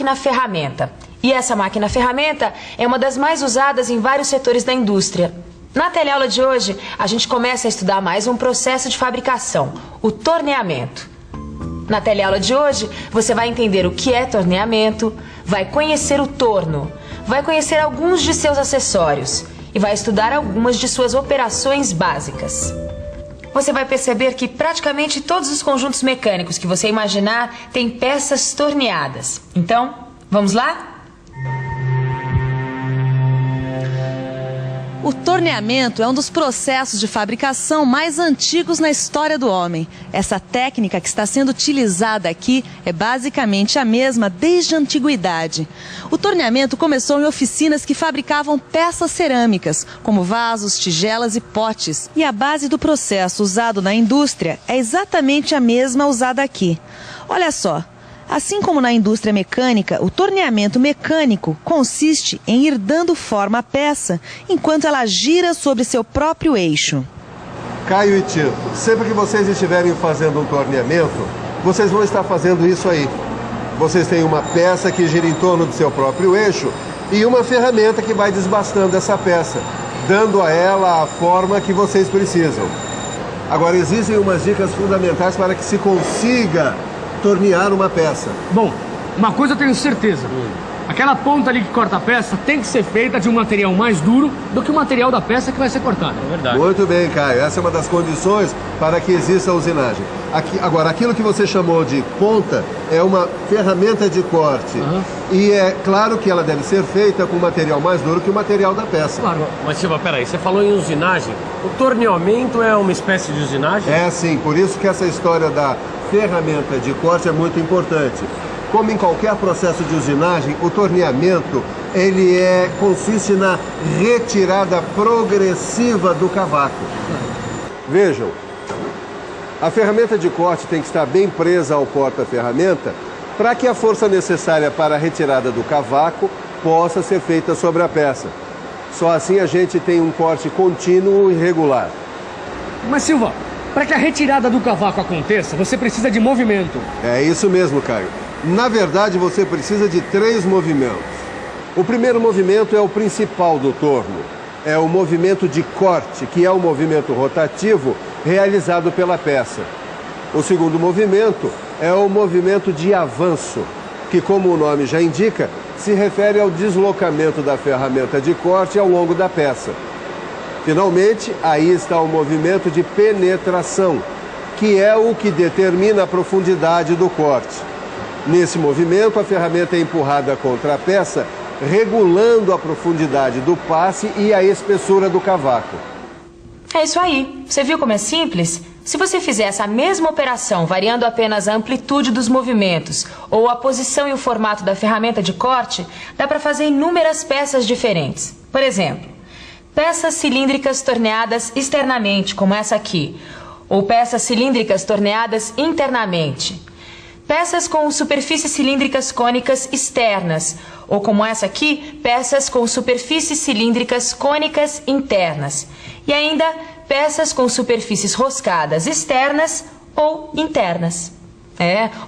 máquina-ferramenta. E essa máquina-ferramenta é uma das mais usadas em vários setores da indústria. Na teleaula de hoje, a gente começa a estudar mais um processo de fabricação, o torneamento. Na teleaula de hoje, você vai entender o que é torneamento, vai conhecer o torno, vai conhecer alguns de seus acessórios e vai estudar algumas de suas operações básicas. Você vai perceber que praticamente todos os conjuntos mecânicos que você imaginar têm peças torneadas. Então, vamos lá? O torneamento é um dos processos de fabricação mais antigos na história do homem. Essa técnica que está sendo utilizada aqui é basicamente a mesma desde a antiguidade. O torneamento começou em oficinas que fabricavam peças cerâmicas, como vasos, tigelas e potes. E a base do processo usado na indústria é exatamente a mesma usada aqui. Olha só. Assim como na indústria mecânica, o torneamento mecânico consiste em ir dando forma à peça enquanto ela gira sobre seu próprio eixo. Caio e Tito, sempre que vocês estiverem fazendo um torneamento, vocês vão estar fazendo isso aí. Vocês têm uma peça que gira em torno do seu próprio eixo e uma ferramenta que vai desbastando essa peça, dando a ela a forma que vocês precisam. Agora, existem umas dicas fundamentais para que se consiga tornear uma peça. Bom, uma coisa eu tenho certeza. Aquela ponta ali que corta a peça tem que ser feita de um material mais duro do que o material da peça que vai ser cortada. É verdade. Muito bem, Caio. Essa é uma das condições para que exista a usinagem. Agora, aquilo que você chamou de ponta é uma ferramenta de corte. E é claro que ela deve ser feita com material mais duro que o material da peça. Claro. Mas, Silva, peraí, você falou em usinagem. O torneamento é uma espécie de usinagem? É sim, por isso que essa história da ferramenta de corte é muito importante. Como em qualquer processo de usinagem, o torneamento consiste na retirada progressiva do cavaco. Vejam, a ferramenta de corte tem que estar bem presa ao porta-ferramenta para que a força necessária para a retirada do cavaco possa ser feita sobre a peça. Só assim a gente tem um corte contínuo e regular. Mas, Silva, para que a retirada do cavaco aconteça, você precisa de movimento. É isso mesmo, Caio. Na verdade, você precisa de 3 movimentos. O primeiro movimento é o principal do torno. É o movimento de corte, que é o movimento rotativo realizado pela peça. O segundo movimento é o movimento de avanço, que, como o nome já indica, se refere ao deslocamento da ferramenta de corte ao longo da peça. Finalmente, aí está o movimento de penetração, que é o que determina a profundidade do corte. Nesse movimento, a ferramenta é empurrada contra a peça, regulando a profundidade do passe e a espessura do cavaco. É isso aí. Você viu como é simples? Se você fizer essa mesma operação, variando apenas a amplitude dos movimentos ou a posição e o formato da ferramenta de corte, dá para fazer inúmeras peças diferentes. Por exemplo, peças cilíndricas torneadas externamente, como essa aqui, ou peças cilíndricas torneadas internamente. Peças com superfícies cilíndricas cônicas externas, ou como essa aqui, peças com superfícies cilíndricas cônicas internas. E ainda, peças com superfícies roscadas externas ou internas.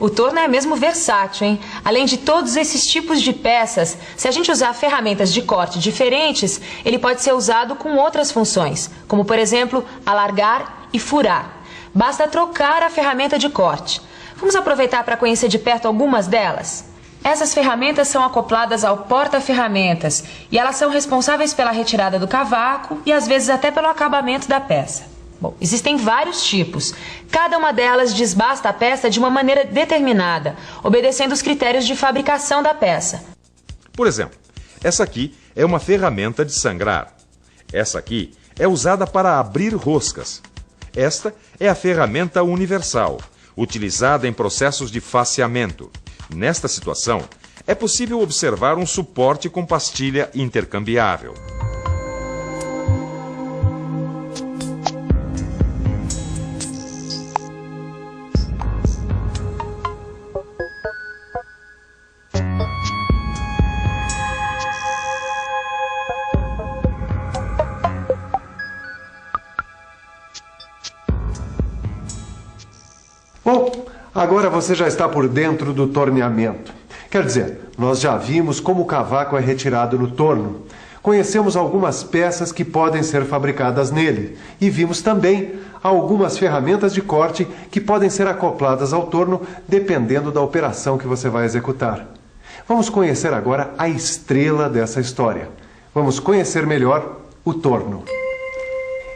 O torno é mesmo versátil, hein? Além de todos esses tipos de peças, se a gente usar ferramentas de corte diferentes, ele pode ser usado com outras funções, como por exemplo, alargar e furar. Basta trocar a ferramenta de corte. Vamos aproveitar para conhecer de perto algumas delas? Essas ferramentas são acopladas ao porta-ferramentas e elas são responsáveis pela retirada do cavaco e às vezes até pelo acabamento da peça. Bom, existem vários tipos. Cada uma delas desbasta a peça de uma maneira determinada, obedecendo os critérios de fabricação da peça. Por exemplo, essa aqui é uma ferramenta de sangrar. Essa aqui é usada para abrir roscas. Esta é a ferramenta universal, utilizada em processos de faceamento. Nesta situação, é possível observar um suporte com pastilha intercambiável. Bom, agora você já está por dentro do torneamento. Quer dizer, nós já vimos como o cavaco é retirado no torno. Conhecemos algumas peças que podem ser fabricadas nele e vimos também algumas ferramentas de corte que podem ser acopladas ao torno dependendo da operação que você vai executar. Vamos conhecer agora a estrela dessa história. Vamos conhecer melhor o torno.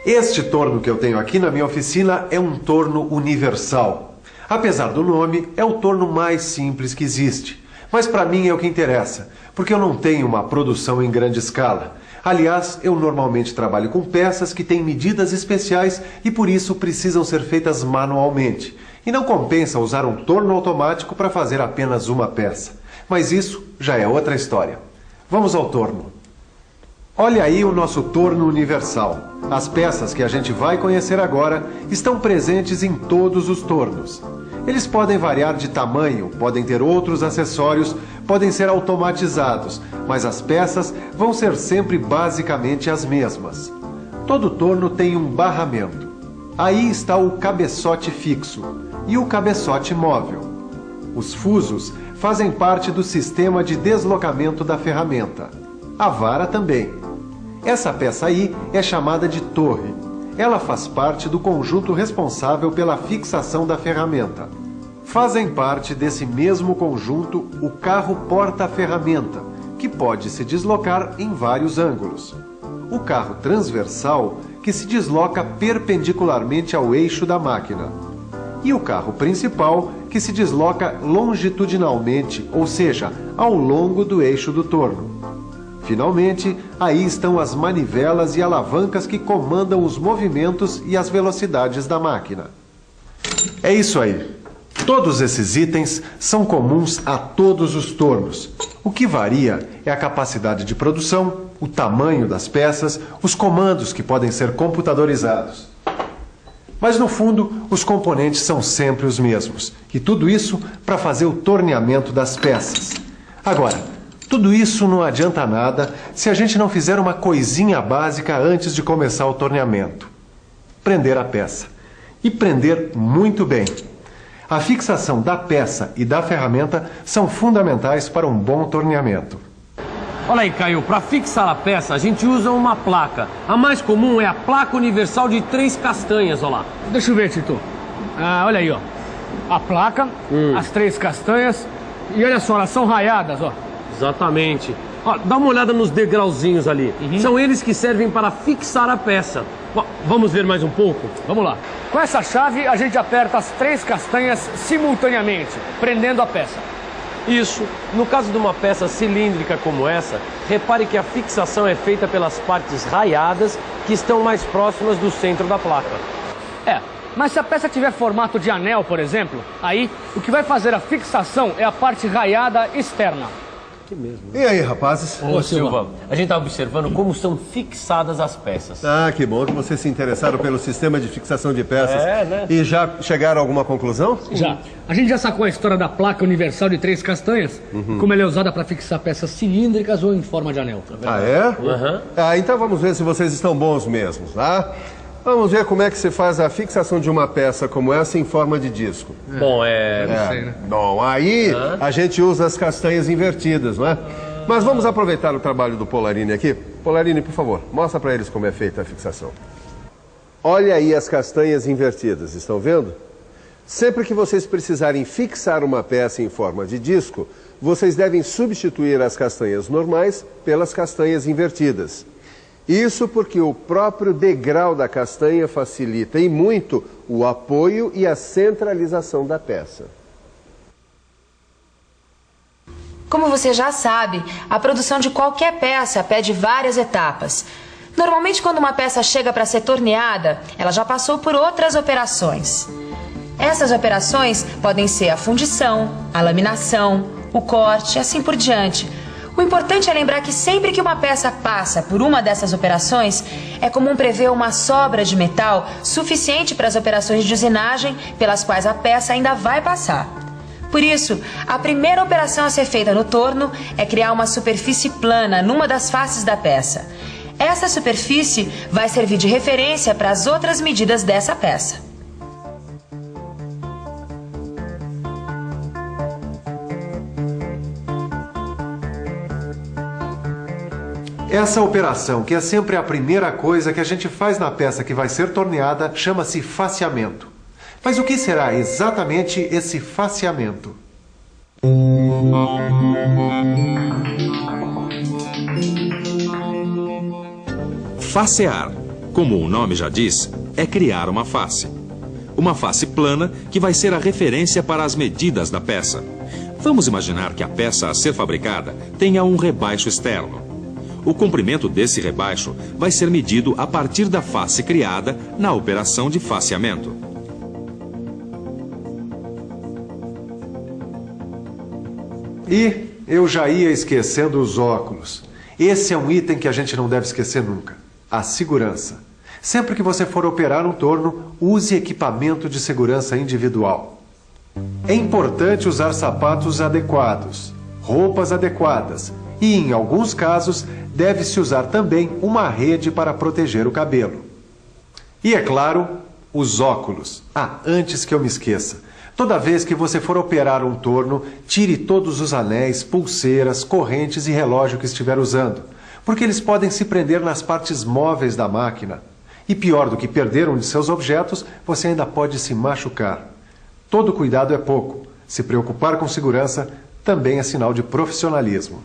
Este torno que eu tenho aqui na minha oficina é um torno universal. Apesar do nome, é o torno mais simples que existe. Mas para mim é o que interessa, porque eu não tenho uma produção em grande escala. Aliás, eu normalmente trabalho com peças que têm medidas especiais e por isso precisam ser feitas manualmente. E não compensa usar um torno automático para fazer apenas uma peça. Mas isso já é outra história. Vamos ao torno. Olha aí o nosso torno universal. As peças que a gente vai conhecer agora estão presentes em todos os tornos. Eles podem variar de tamanho, podem ter outros acessórios, podem ser automatizados, mas as peças vão ser sempre basicamente as mesmas. Todo torno tem um barramento. Aí está o cabeçote fixo e o cabeçote móvel. Os fusos fazem parte do sistema de deslocamento da ferramenta. A vara também. Essa peça aí é chamada de torre. Ela faz parte do conjunto responsável pela fixação da ferramenta. Fazem parte desse mesmo conjunto o carro porta-ferramenta, que pode se deslocar em vários ângulos. O carro transversal, que se desloca perpendicularmente ao eixo da máquina. E o carro principal, que se desloca longitudinalmente, ou seja, ao longo do eixo do torno. Finalmente, aí estão as manivelas e alavancas que comandam os movimentos e as velocidades da máquina. É isso aí. Todos esses itens são comuns a todos os tornos. O que varia é a capacidade de produção, o tamanho das peças, os comandos que podem ser computadorizados. Mas no fundo, os componentes são sempre os mesmos. E tudo isso para fazer o torneamento das peças. Agora, tudo isso não adianta nada se a gente não fizer uma coisinha básica antes de começar o torneamento. Prender a peça. E prender muito bem. A fixação da peça e da ferramenta são fundamentais para um bom torneamento. Olha aí, Caio, para fixar a peça a gente usa uma placa. A mais comum é a placa universal de 3 castanhas, olha lá. Deixa eu ver, Tito. Olha aí, ó. A placa, as 3 castanhas e olha só, elas são raiadas, ó. Exatamente. Ó, dá uma olhada nos degrauzinhos ali. São eles que servem para fixar a peça. Ó, vamos ver mais um pouco? Vamos lá. Com essa chave, a gente aperta as 3 castanhas simultaneamente, prendendo a peça. Isso. No caso de uma peça cilíndrica como essa, repare que a fixação é feita pelas partes raiadas que estão mais próximas do centro da placa. Mas se a peça tiver formato de anel, por exemplo, aí o que vai fazer a fixação é a parte raiada externa. Que mesmo. E aí, rapazes? Ô, Silva, a gente está observando como são fixadas as peças. Ah, que bom que vocês se interessaram pelo sistema de fixação de peças. Né? E já chegaram a alguma conclusão? Já. A gente já sacou a história da placa universal de 3 castanhas, como ela é usada para fixar peças cilíndricas ou em forma de anel. Ah, é? Então vamos ver se vocês estão bons mesmo, tá? Vamos ver como é que se faz a fixação de uma peça como essa em forma de disco. Bom, Bom, aí a gente usa as castanhas invertidas, não é? Mas vamos aproveitar o trabalho do Polarini aqui. Polarini, por favor, mostra para eles como é feita a fixação. Olha aí as castanhas invertidas, estão vendo? Sempre que vocês precisarem fixar uma peça em forma de disco, vocês devem substituir as castanhas normais pelas castanhas invertidas. Isso porque o próprio degrau da castanha facilita e muito o apoio e a centralização da peça. Como você já sabe, a produção de qualquer peça pede várias etapas. Normalmente, quando uma peça chega para ser torneada, ela já passou por outras operações. Essas operações podem ser a fundição, a laminação, o corte, assim por diante. O importante é lembrar que sempre que uma peça passa por uma dessas operações, é comum prever uma sobra de metal suficiente para as operações de usinagem pelas quais a peça ainda vai passar. Por isso, a primeira operação a ser feita no torno é criar uma superfície plana numa das faces da peça. Essa superfície vai servir de referência para as outras medidas dessa peça. Essa operação, que é sempre a primeira coisa que a gente faz na peça que vai ser torneada, chama-se faceamento. Mas o que será exatamente esse faceamento? Facear, como o nome já diz, é criar uma face. Uma face plana que vai ser a referência para as medidas da peça. Vamos imaginar que a peça a ser fabricada tenha um rebaixo externo. O comprimento desse rebaixo vai ser medido a partir da face criada na operação de faceamento. E eu já ia esquecendo os óculos. Esse é um item que a gente não deve esquecer nunca. A segurança. Sempre que você for operar um torno, use equipamento de segurança individual. É importante usar sapatos adequados, roupas adequadas e, em alguns casos, deve-se usar também uma rede para proteger o cabelo. E, é claro, os óculos. Antes que eu me esqueça. Toda vez que você for operar um torno, tire todos os anéis, pulseiras, correntes e relógio que estiver usando, porque eles podem se prender nas partes móveis da máquina. E pior do que perder um de seus objetos, você ainda pode se machucar. Todo cuidado é pouco. Se preocupar com segurança também é sinal de profissionalismo.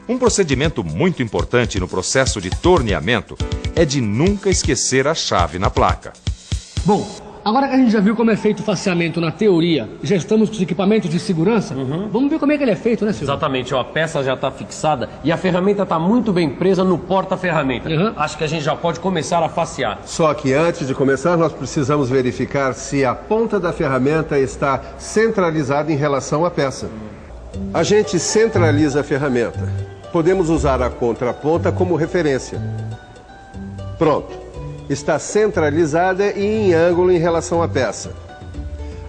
Um procedimento muito importante no processo de torneamento é de nunca esquecer a chave na placa. Bom, agora que a gente já viu como é feito o faceamento na teoria, já estamos com os equipamentos de segurança, vamos ver como é que ele é feito, né, Silvio? Exatamente, ó, a peça já está fixada e a ferramenta está muito bem presa no porta-ferramenta. Acho que a gente já pode começar a facear. Só que antes de começar, nós precisamos verificar se a ponta da ferramenta está centralizada em relação à peça. A gente centraliza a ferramenta. Podemos usar a contraponta como referência. Pronto. Está centralizada e em ângulo em relação à peça.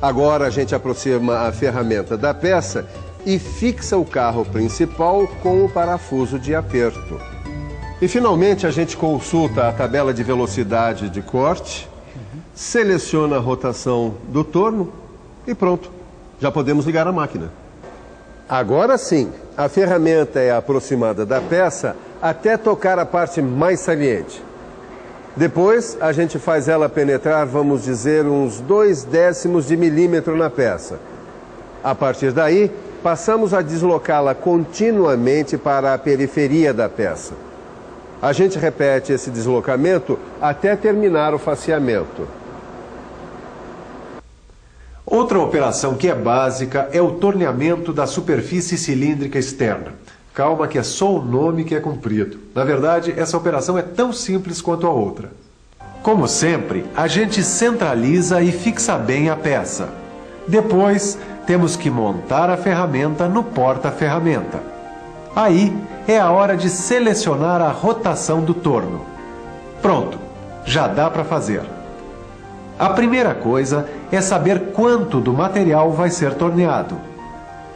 Agora a gente aproxima a ferramenta da peça e fixa o carro principal com o parafuso de aperto. E finalmente a gente consulta a tabela de velocidade de corte, seleciona a rotação do torno e pronto. Já podemos ligar a máquina. Agora sim, a ferramenta é aproximada da peça até tocar a parte mais saliente. Depois, a gente faz ela penetrar, vamos dizer, uns 0,2 de milímetro na peça. A partir daí, passamos a deslocá-la continuamente para a periferia da peça. A gente repete esse deslocamento até terminar o faceamento. Outra operação que é básica é o torneamento da superfície cilíndrica externa. Calma que é só o nome que é comprido. Na verdade, essa operação é tão simples quanto a outra. Como sempre, a gente centraliza e fixa bem a peça. Depois, temos que montar a ferramenta no porta-ferramenta. Aí, é a hora de selecionar a rotação do torno. Pronto, já dá para fazer. A primeira coisa é saber quanto do material vai ser torneado.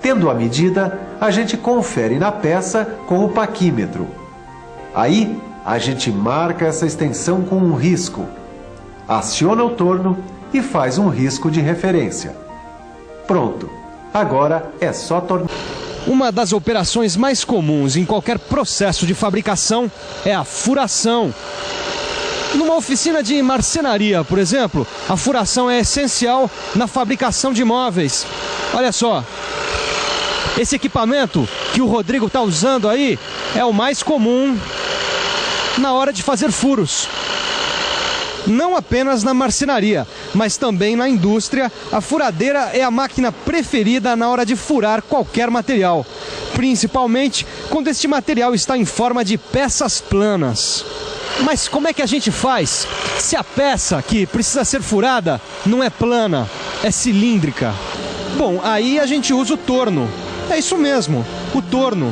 Tendo a medida, a gente confere na peça com o paquímetro. Aí, a gente marca essa extensão com um risco, aciona o torno e faz um risco de referência. Pronto, agora é só tornear. Uma das operações mais comuns em qualquer processo de fabricação é a furação. Numa oficina de marcenaria, por exemplo, a furação é essencial na fabricação de móveis. Olha só, esse equipamento que o Rodrigo está usando aí é o mais comum na hora de fazer furos. Não apenas na marcenaria, mas também na indústria, a furadeira é a máquina preferida na hora de furar qualquer material, principalmente quando este material está em forma de peças planas. Mas como é que a gente faz se a peça que precisa ser furada não é plana, é cilíndrica? Bom, aí a gente usa o torno. É isso mesmo, o torno.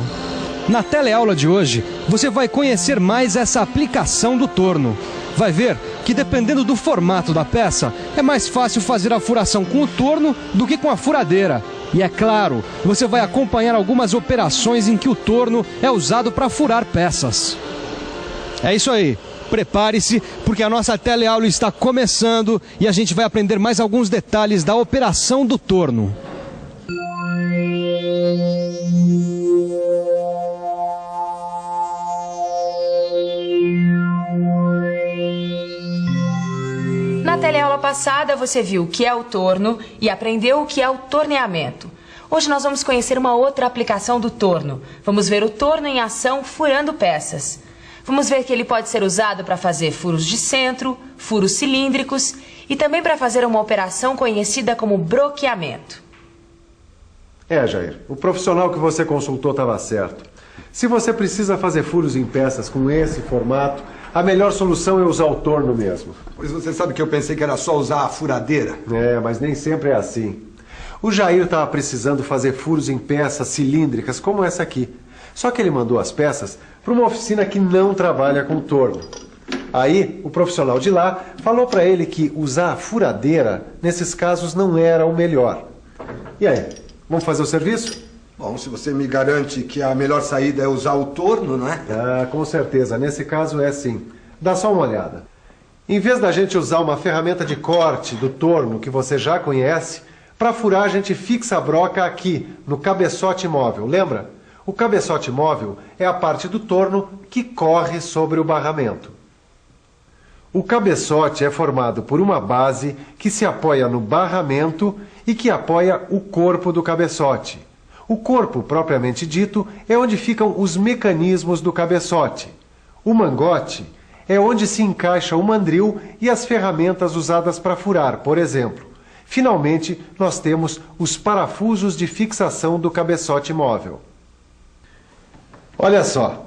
Na teleaula de hoje, você vai conhecer mais essa aplicação do torno. Vai ver que dependendo do formato da peça, é mais fácil fazer a furação com o torno do que com a furadeira. E é claro, você vai acompanhar algumas operações em que o torno é usado para furar peças. É isso aí, prepare-se, porque a nossa teleaula está começando e a gente vai aprender mais alguns detalhes da operação do torno. passada você viu o que é o torno e aprendeu o que é o torneamento. Hoje nós vamos conhecer uma outra aplicação do torno. Vamos ver o torno em ação furando peças. Vamos ver que ele pode ser usado para fazer furos de centro, furos cilíndricos e também para fazer uma operação conhecida como broqueamento. Jair, o profissional que você consultou estava certo. Se você precisa fazer furos em peças com esse formato, a melhor solução é usar o torno mesmo. Pois você sabe que eu pensei que era só usar a furadeira. Mas nem sempre é assim. O Jair estava precisando fazer furos em peças cilíndricas como essa aqui. Só que ele mandou as peças para uma oficina que não trabalha com torno. Aí, o profissional de lá falou para ele que usar a furadeira, nesses casos, não era o melhor. E aí, vamos fazer o serviço? Bom, se você me garante que a melhor saída é usar o torno, não é? Com certeza. Nesse caso é sim. Dá só uma olhada. Em vez da gente usar uma ferramenta de corte do torno que você já conhece, para furar a gente fixa a broca aqui, no cabeçote móvel. Lembra? O cabeçote móvel é a parte do torno que corre sobre o barramento. O cabeçote é formado por uma base que se apoia no barramento e que apoia o corpo do cabeçote. O corpo, propriamente dito, é onde ficam os mecanismos do cabeçote. O mangote é onde se encaixa o mandril e as ferramentas usadas para furar, por exemplo. Finalmente, nós temos os parafusos de fixação do cabeçote móvel. Olha só,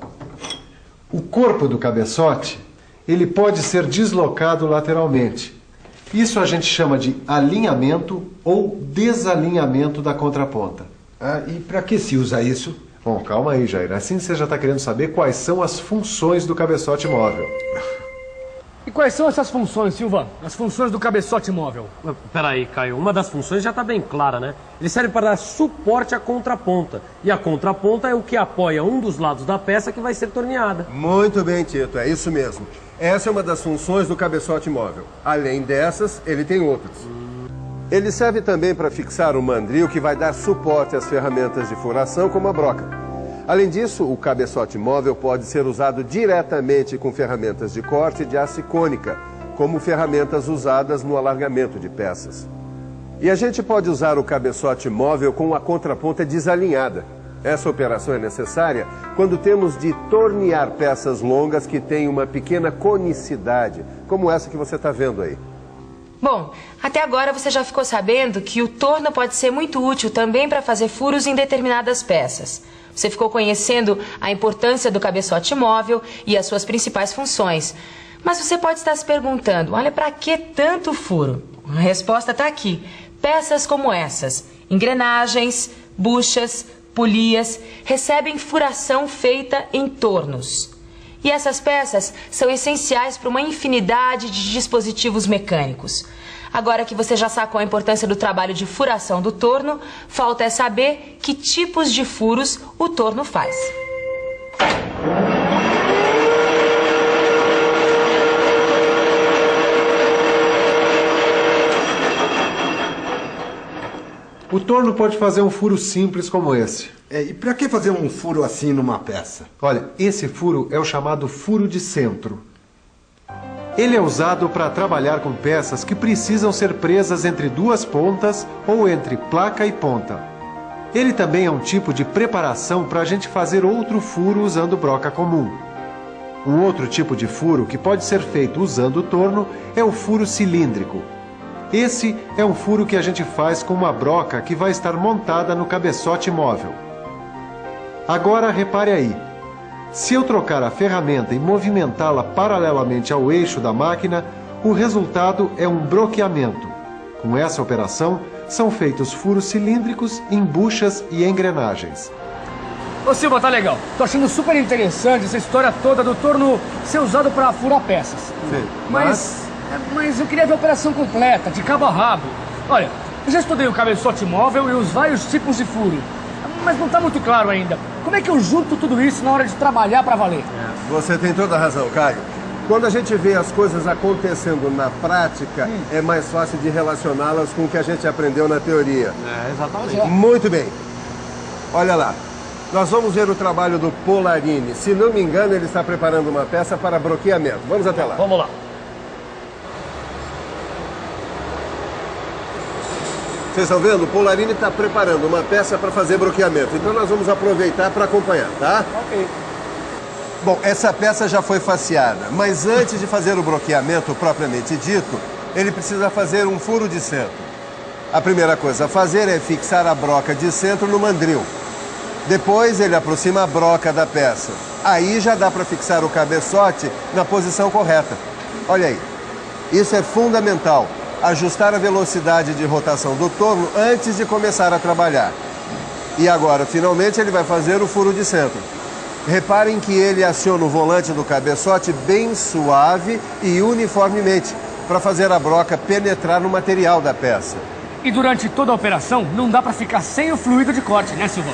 o corpo do cabeçote, ele pode ser deslocado lateralmente. Isso a gente chama de alinhamento ou desalinhamento da contraponta. E para que se usa isso? Bom, calma aí, Jair. Assim você já está querendo saber quais são as funções do cabeçote móvel. E quais são essas funções, Silva? As funções do cabeçote móvel? Peraí, Caio. Uma das funções já está bem clara, né? Ele serve para dar suporte à contraponta. E a contraponta é o que apoia um dos lados da peça que vai ser torneada. Muito bem, Tito. É isso mesmo. Essa é uma das funções do cabeçote móvel. Além dessas, ele tem outras. Ele serve também para fixar o mandril que vai dar suporte às ferramentas de furação, como a broca. Além disso, o cabeçote móvel pode ser usado diretamente com ferramentas de corte de haste cônica, como ferramentas usadas no alargamento de peças. E a gente pode usar o cabeçote móvel com a contraponta desalinhada. Essa operação é necessária quando temos de tornear peças longas que têm uma pequena conicidade, como essa que você está vendo aí. Bom, até agora você já ficou sabendo que o torno pode ser muito útil também para fazer furos em determinadas peças. Você ficou conhecendo a importância do cabeçote móvel e as suas principais funções. Mas você pode estar se perguntando, olha, para que tanto furo? A resposta está aqui. Peças como essas, engrenagens, buchas, polias, recebem furação feita em tornos. E essas peças são essenciais para uma infinidade de dispositivos mecânicos. Agora que você já sacou a importância do trabalho de furação do torno, falta é saber que tipos de furos o torno faz. O torno pode fazer um furo simples como esse. E para que fazer um furo assim numa peça? Olha, esse furo é o chamado furo de centro. Ele é usado para trabalhar com peças que precisam ser presas entre duas pontas ou entre placa e ponta. Ele também é um tipo de preparação para a gente fazer outro furo usando broca comum. Um outro tipo de furo que pode ser feito usando o torno é o furo cilíndrico. Esse é um furo que a gente faz com uma broca que vai estar montada no cabeçote móvel. Agora repare aí. Se eu trocar a ferramenta e movimentá-la paralelamente ao eixo da máquina, o resultado é um broqueamento. Com essa operação, são feitos furos cilíndricos em buchas e engrenagens. Ô Silva, tá legal. Tô achando super interessante essa história toda do torno ser usado para furar peças. Sim. Mas eu queria ver a operação completa, de cabo a rabo. Olha, eu já estudei o cabeçote móvel e os vários tipos de furo. Mas não tá muito claro ainda. Como é que eu junto tudo isso na hora de trabalhar para valer? Você tem toda a razão, Caio. Quando a gente vê as coisas acontecendo na prática, é mais fácil de relacioná-las com o que a gente aprendeu na teoria. Exatamente. Muito bem. Olha lá. Nós vamos ver o trabalho do Polarini. Se não me engano, ele está preparando uma peça para broqueamento. Vamos até lá. Vamos lá. Vocês estão vendo? O Polarini está preparando uma peça para fazer broqueamento. Então nós vamos aproveitar para acompanhar, tá? Ok. Bom, essa peça já foi faceada, mas antes de fazer o broqueamento propriamente dito, ele precisa fazer um furo de centro. A primeira coisa a fazer é fixar a broca de centro no mandril. Depois ele aproxima a broca da peça. Aí já dá para fixar o cabeçote na posição correta. Olha aí, isso é fundamental. Ajustar a velocidade de rotação do torno antes de começar a trabalhar. E agora, finalmente, ele vai fazer o furo de centro. Reparem que ele aciona o volante do cabeçote bem suave e uniformemente, para fazer a broca penetrar no material da peça. E durante toda a operação, não dá para ficar sem o fluido de corte, né, Silva?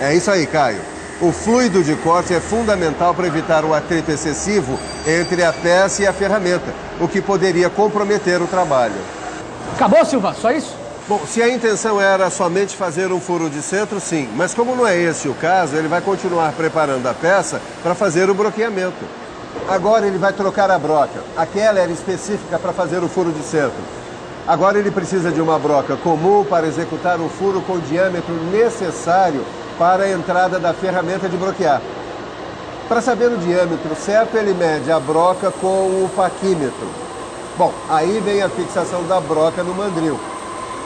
É isso aí, Caio. O fluido de corte é fundamental para evitar o atrito excessivo entre a peça e a ferramenta, o que poderia comprometer o trabalho. Acabou, Silva? Só isso? Bom, se a intenção era somente fazer um furo de centro, sim. Mas como não é esse o caso, ele vai continuar preparando a peça para fazer o broqueamento. Agora ele vai trocar a broca. Aquela era específica para fazer o furo de centro. Agora ele precisa de uma broca comum para executar o furo com o diâmetro necessário para a entrada da ferramenta de broquear. Para saber o diâmetro certo, ele mede a broca com o paquímetro. Bom, aí vem a fixação da broca no mandril.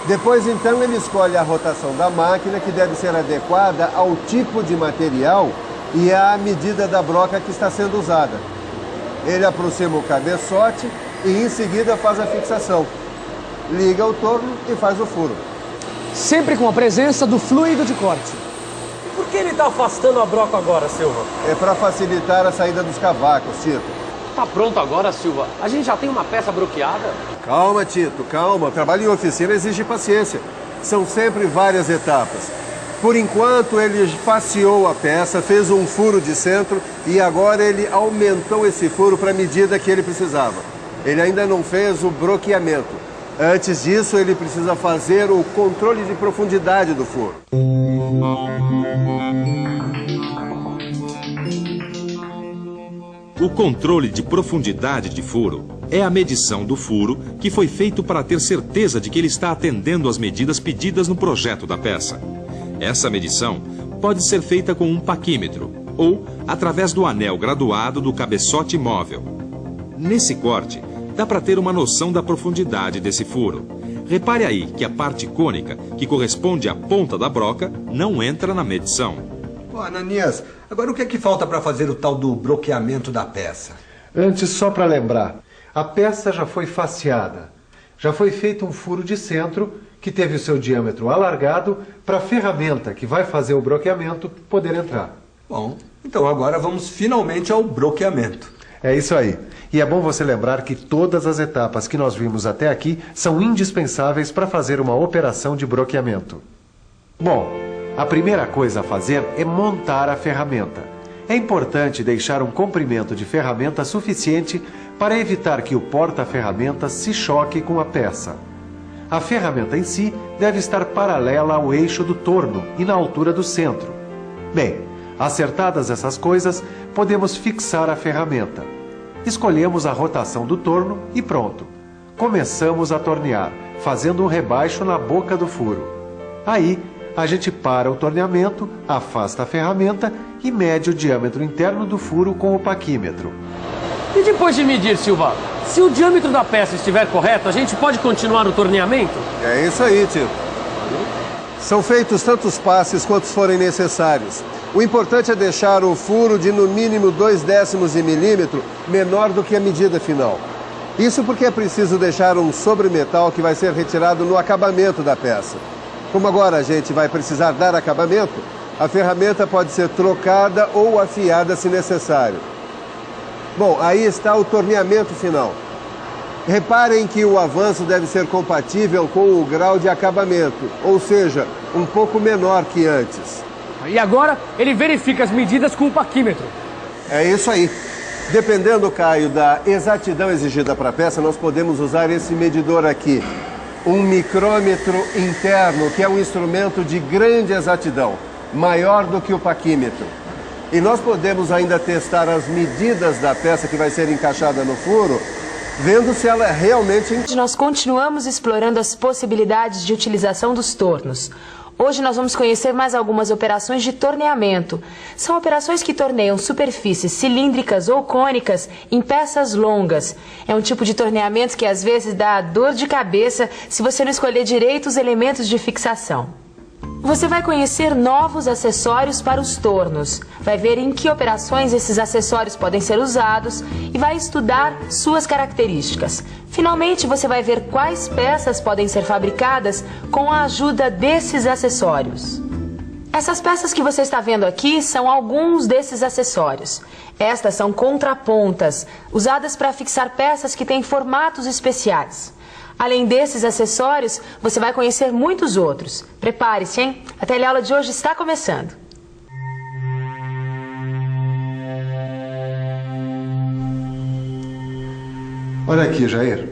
Depois, então, ele escolhe a rotação da máquina, que deve ser adequada ao tipo de material e à medida da broca que está sendo usada. Ele aproxima o cabeçote e, em seguida, faz a fixação. Liga o torno e faz o furo. Sempre com a presença do fluido de corte. Por que ele está afastando a broca agora, Silva? É para facilitar a saída dos cavacos, Tito. Tá pronto agora, Silva? A gente já tem uma peça broqueada? Calma, Tito, calma. O trabalho em oficina exige paciência. São sempre várias etapas. Por enquanto, ele faceou a peça, fez um furo de centro e agora ele aumentou esse furo para a medida que ele precisava. Ele ainda não fez o broqueamento. Antes disso, ele precisa fazer o controle de profundidade do furo. O controle de profundidade de furo é a medição do furo que foi feito para ter certeza de que ele está atendendo às medidas pedidas no projeto da peça. Essa medição pode ser feita com um paquímetro ou através do anel graduado do cabeçote móvel. Nesse corte, dá para ter uma noção da profundidade desse furo. Repare aí que a parte cônica, que corresponde à ponta da broca, não entra na medição. Ô, Ananias, agora o que é que falta para fazer o tal do broqueamento da peça? Antes, só para lembrar, a peça já foi faceada. Já foi feito um furo de centro que teve o seu diâmetro alargado para a ferramenta que vai fazer o broqueamento poder entrar. Bom, então agora vamos finalmente ao broqueamento. É isso aí. E é bom você lembrar que todas as etapas que nós vimos até aqui são indispensáveis para fazer uma operação de broqueamento. Bom, a primeira coisa a fazer é montar a ferramenta. É importante deixar um comprimento de ferramenta suficiente para evitar que o porta-ferramenta se choque com a peça. A ferramenta em si deve estar paralela ao eixo do torno e na altura do centro. Bem, acertadas essas coisas, podemos fixar a ferramenta. Escolhemos a rotação do torno e pronto. Começamos a tornear, fazendo um rebaixo na boca do furo. Aí, a gente para o torneamento, afasta a ferramenta e mede o diâmetro interno do furo com o paquímetro. E depois de medir, Silva, se o diâmetro da peça estiver correto, a gente pode continuar o torneamento? É isso aí, Tito. São feitos tantos passes quantos forem necessários. O importante é deixar o furo de no mínimo 0,2 de milímetro menor do que a medida final. Isso porque é preciso deixar um sobremetal que vai ser retirado no acabamento da peça. Como agora a gente vai precisar dar acabamento, a ferramenta pode ser trocada ou afiada se necessário. Bom, aí está o torneamento final. Reparem que o avanço deve ser compatível com o grau de acabamento, ou seja, um pouco menor que antes. E agora ele verifica as medidas com o paquímetro. É isso aí. Dependendo, Caio, da exatidão exigida para a peça, nós podemos usar esse medidor aqui. Um micrômetro interno, que é um instrumento de grande exatidão, maior do que o paquímetro. E nós podemos ainda testar as medidas da peça que vai ser encaixada no furo vendo se ela é realmente... Nós continuamos explorando as possibilidades de utilização dos tornos. Hoje nós vamos conhecer mais algumas operações de torneamento. São operações que torneiam superfícies cilíndricas ou cônicas em peças longas. É um tipo de torneamento que às vezes dá dor de cabeça se você não escolher direito os elementos de fixação. Você vai conhecer novos acessórios para os tornos, vai ver em que operações esses acessórios podem ser usados e vai estudar suas características. Finalmente, você vai ver quais peças podem ser fabricadas com a ajuda desses acessórios. Essas peças que você está vendo aqui são alguns desses acessórios. Estas são contrapontas, usadas para fixar peças que têm formatos especiais. Além desses acessórios, você vai conhecer muitos outros. Prepare-se, hein? A teleaula de hoje está começando. Olha aqui, Jair.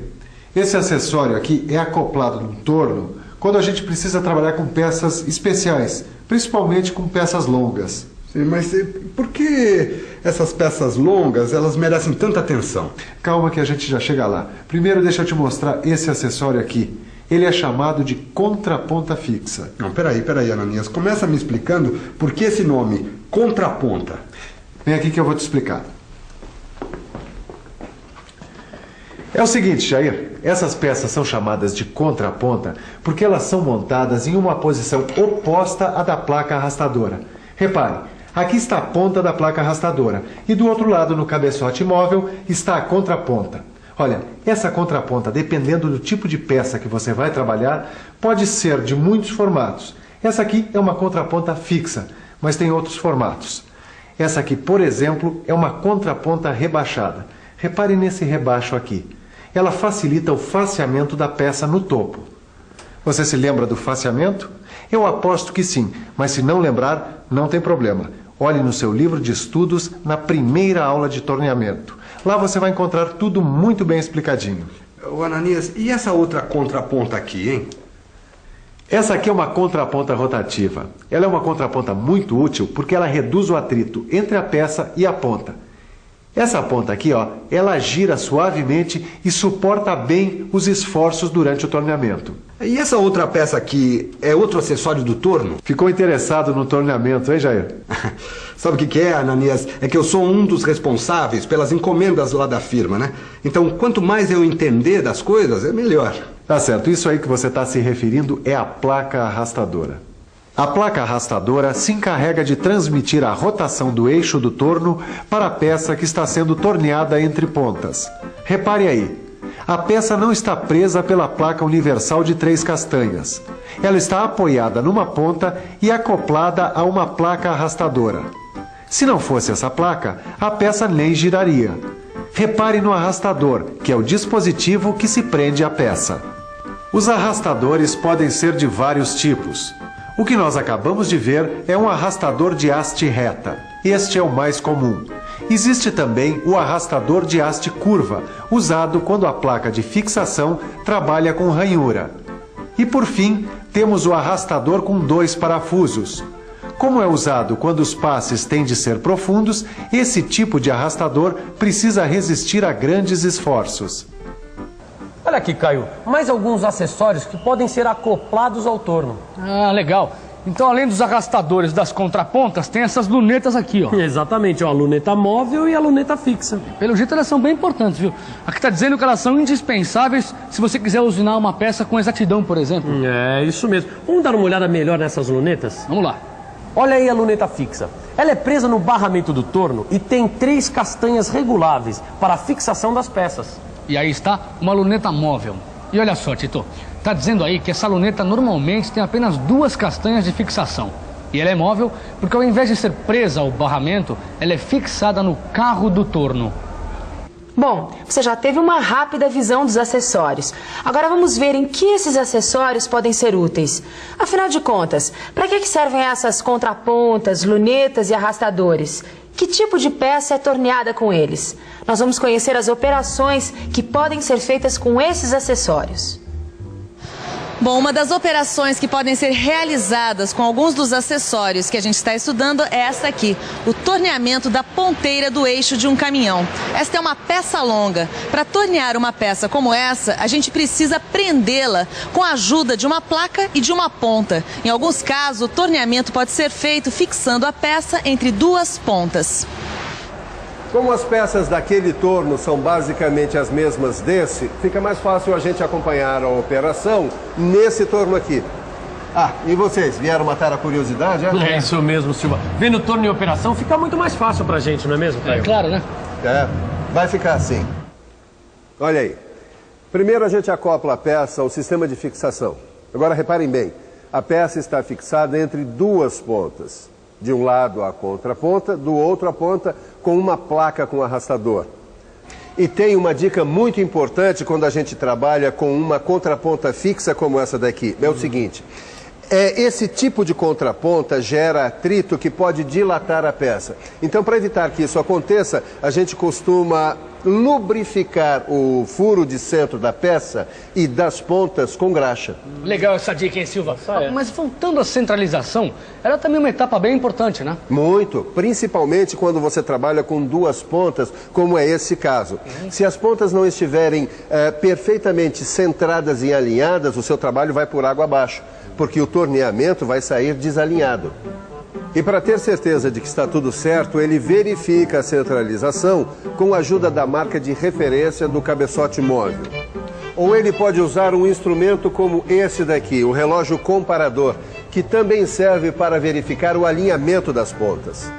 Esse acessório aqui é acoplado no torno quando a gente precisa trabalhar com peças especiais, principalmente com peças longas. Sim, mas por que essas peças longas, elas merecem tanta atenção? Calma que a gente já chega lá. Primeiro deixa eu te mostrar esse acessório aqui. Ele é chamado de contraponta fixa. Não, peraí, Ananias. Começa me explicando por que esse nome, contraponta. Vem aqui que eu vou te explicar. É o seguinte, Jair, essas peças são chamadas de contraponta porque elas são montadas em uma posição oposta à da placa arrastadora. Repare, aqui está a ponta da placa arrastadora e do outro lado, no cabeçote móvel, está a contraponta. Olha, essa contraponta, dependendo do tipo de peça que você vai trabalhar, pode ser de muitos formatos. Essa aqui é uma contraponta fixa, mas tem outros formatos. Essa aqui, por exemplo, é uma contraponta rebaixada. Repare nesse rebaixo aqui. Ela facilita o faceamento da peça no topo. Você se lembra do faceamento? Eu aposto que sim, mas se não lembrar, não tem problema. Olhe no seu livro de estudos na primeira aula de torneamento. Lá você vai encontrar tudo muito bem explicadinho. Ô Ananias, e essa outra contraponta aqui, hein? Essa aqui é uma contraponta rotativa. Ela é uma contraponta muito útil porque ela reduz o atrito entre a peça e a ponta. Essa ponta aqui, ó, ela gira suavemente e suporta bem os esforços durante o torneamento. E essa outra peça aqui é outro acessório do torno? Ficou interessado no torneamento, hein, Jair? Sabe o que é, Ananias? É que eu sou um dos responsáveis pelas encomendas lá da firma, né? Então, quanto mais eu entender das coisas, é melhor. Tá certo. Isso aí que você está se referindo é a placa arrastadora. A placa arrastadora se encarrega de transmitir a rotação do eixo do torno para a peça que está sendo torneada entre pontas. Repare aí, a peça não está presa pela placa universal de 3 castanhas. Ela está apoiada numa ponta e acoplada a uma placa arrastadora. Se não fosse essa placa, a peça nem giraria. Repare no arrastador, que é o dispositivo que se prende à peça. Os arrastadores podem ser de vários tipos. O que nós acabamos de ver é um arrastador de haste reta. Este é o mais comum. Existe também o arrastador de haste curva, usado quando a placa de fixação trabalha com ranhura. E por fim, temos o arrastador com 2 parafusos. Como é usado quando os passes têm de ser profundos, esse tipo de arrastador precisa resistir a grandes esforços. Olha aqui, Caio, mais alguns acessórios que podem ser acoplados ao torno. Ah, legal. Então, além dos arrastadores das contrapontas, tem essas lunetas aqui, ó. Exatamente, ó, a luneta móvel e a luneta fixa. Pelo jeito, elas são bem importantes, viu? Aqui tá dizendo que elas são indispensáveis se você quiser usinar uma peça com exatidão, por exemplo. É, isso mesmo. Vamos dar uma olhada melhor nessas lunetas? Vamos lá. Olha aí a luneta fixa. Ela é presa no barramento do torno e tem 3 castanhas reguláveis para a fixação das peças. E aí está uma luneta móvel. E olha só, Tito, tá dizendo aí que essa luneta normalmente tem apenas 2 castanhas de fixação. E ela é móvel porque ao invés de ser presa ao barramento, ela é fixada no carro do torno. Bom, você já teve uma rápida visão dos acessórios. Agora vamos ver em que esses acessórios podem ser úteis. Afinal de contas, para que servem essas contrapontas, lunetas e arrastadores? Que tipo de peça é torneada com eles? Nós vamos conhecer as operações que podem ser feitas com esses acessórios. Bom, uma das operações que podem ser realizadas com alguns dos acessórios que a gente está estudando é essa aqui, o torneamento da ponteira do eixo de um caminhão. Esta é uma peça longa. Para tornear uma peça como essa, a gente precisa prendê-la com a ajuda de uma placa e de uma ponta. Em alguns casos, o torneamento pode ser feito fixando a peça entre duas pontas. Como as peças daquele torno são basicamente as mesmas desse, fica mais fácil a gente acompanhar a operação nesse torno aqui. Ah, e vocês, vieram matar a curiosidade, é? É isso mesmo, Silva. Vendo o torno em operação fica muito mais fácil pra gente, não é mesmo, Caio? É claro, né? É, vai ficar assim. Olha aí. Primeiro a gente acopla a peça ao sistema de fixação. Agora reparem bem, a peça está fixada entre duas pontas. De um lado a contraponta, do outro a ponta com uma placa com arrastador. E tem uma dica muito importante quando a gente trabalha com uma contraponta fixa como essa daqui. É o seguinte, esse tipo de contraponta gera atrito que pode dilatar a peça. Então, para evitar que isso aconteça, a gente costuma lubrificar o furo de centro da peça e das pontas com graxa. Legal essa dica, hein, Silva? Mas voltando à centralização, era também uma etapa bem importante, né? Muito, principalmente quando você trabalha com duas pontas, como é esse caso. Se as pontas não estiverem perfeitamente centradas e alinhadas, o seu trabalho vai por água abaixo, porque o torneamento vai sair desalinhado. E para ter certeza de que está tudo certo, ele verifica a centralização com a ajuda da marca de referência do cabeçote móvel. Ou ele pode usar um instrumento como esse daqui, o relógio comparador, que também serve para verificar o alinhamento das pontas.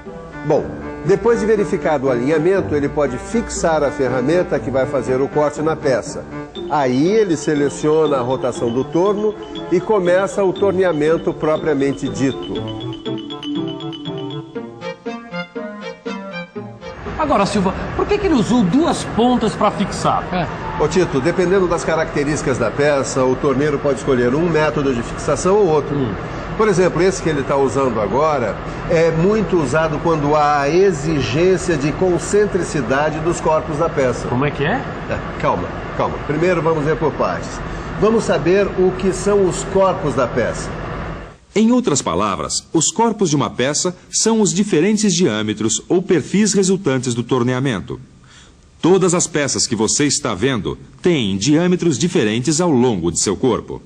Bom, depois de verificado o alinhamento, ele pode fixar a ferramenta que vai fazer o corte na peça. Aí ele seleciona a rotação do torno e começa o torneamento propriamente dito. Agora, Silva, por que ele usou duas pontas para fixar? Ô Tito, dependendo das características da peça, o torneiro pode escolher um método de fixação ou outro. Por exemplo, esse que ele está usando agora é muito usado quando há a exigência de concentricidade dos corpos da peça. Como é que é? Calma. Primeiro vamos ver por partes. Vamos saber o que são os corpos da peça. Em outras palavras, os corpos de uma peça são os diferentes diâmetros ou perfis resultantes do torneamento. Todas as peças que você está vendo têm diâmetros diferentes ao longo de seu corpo.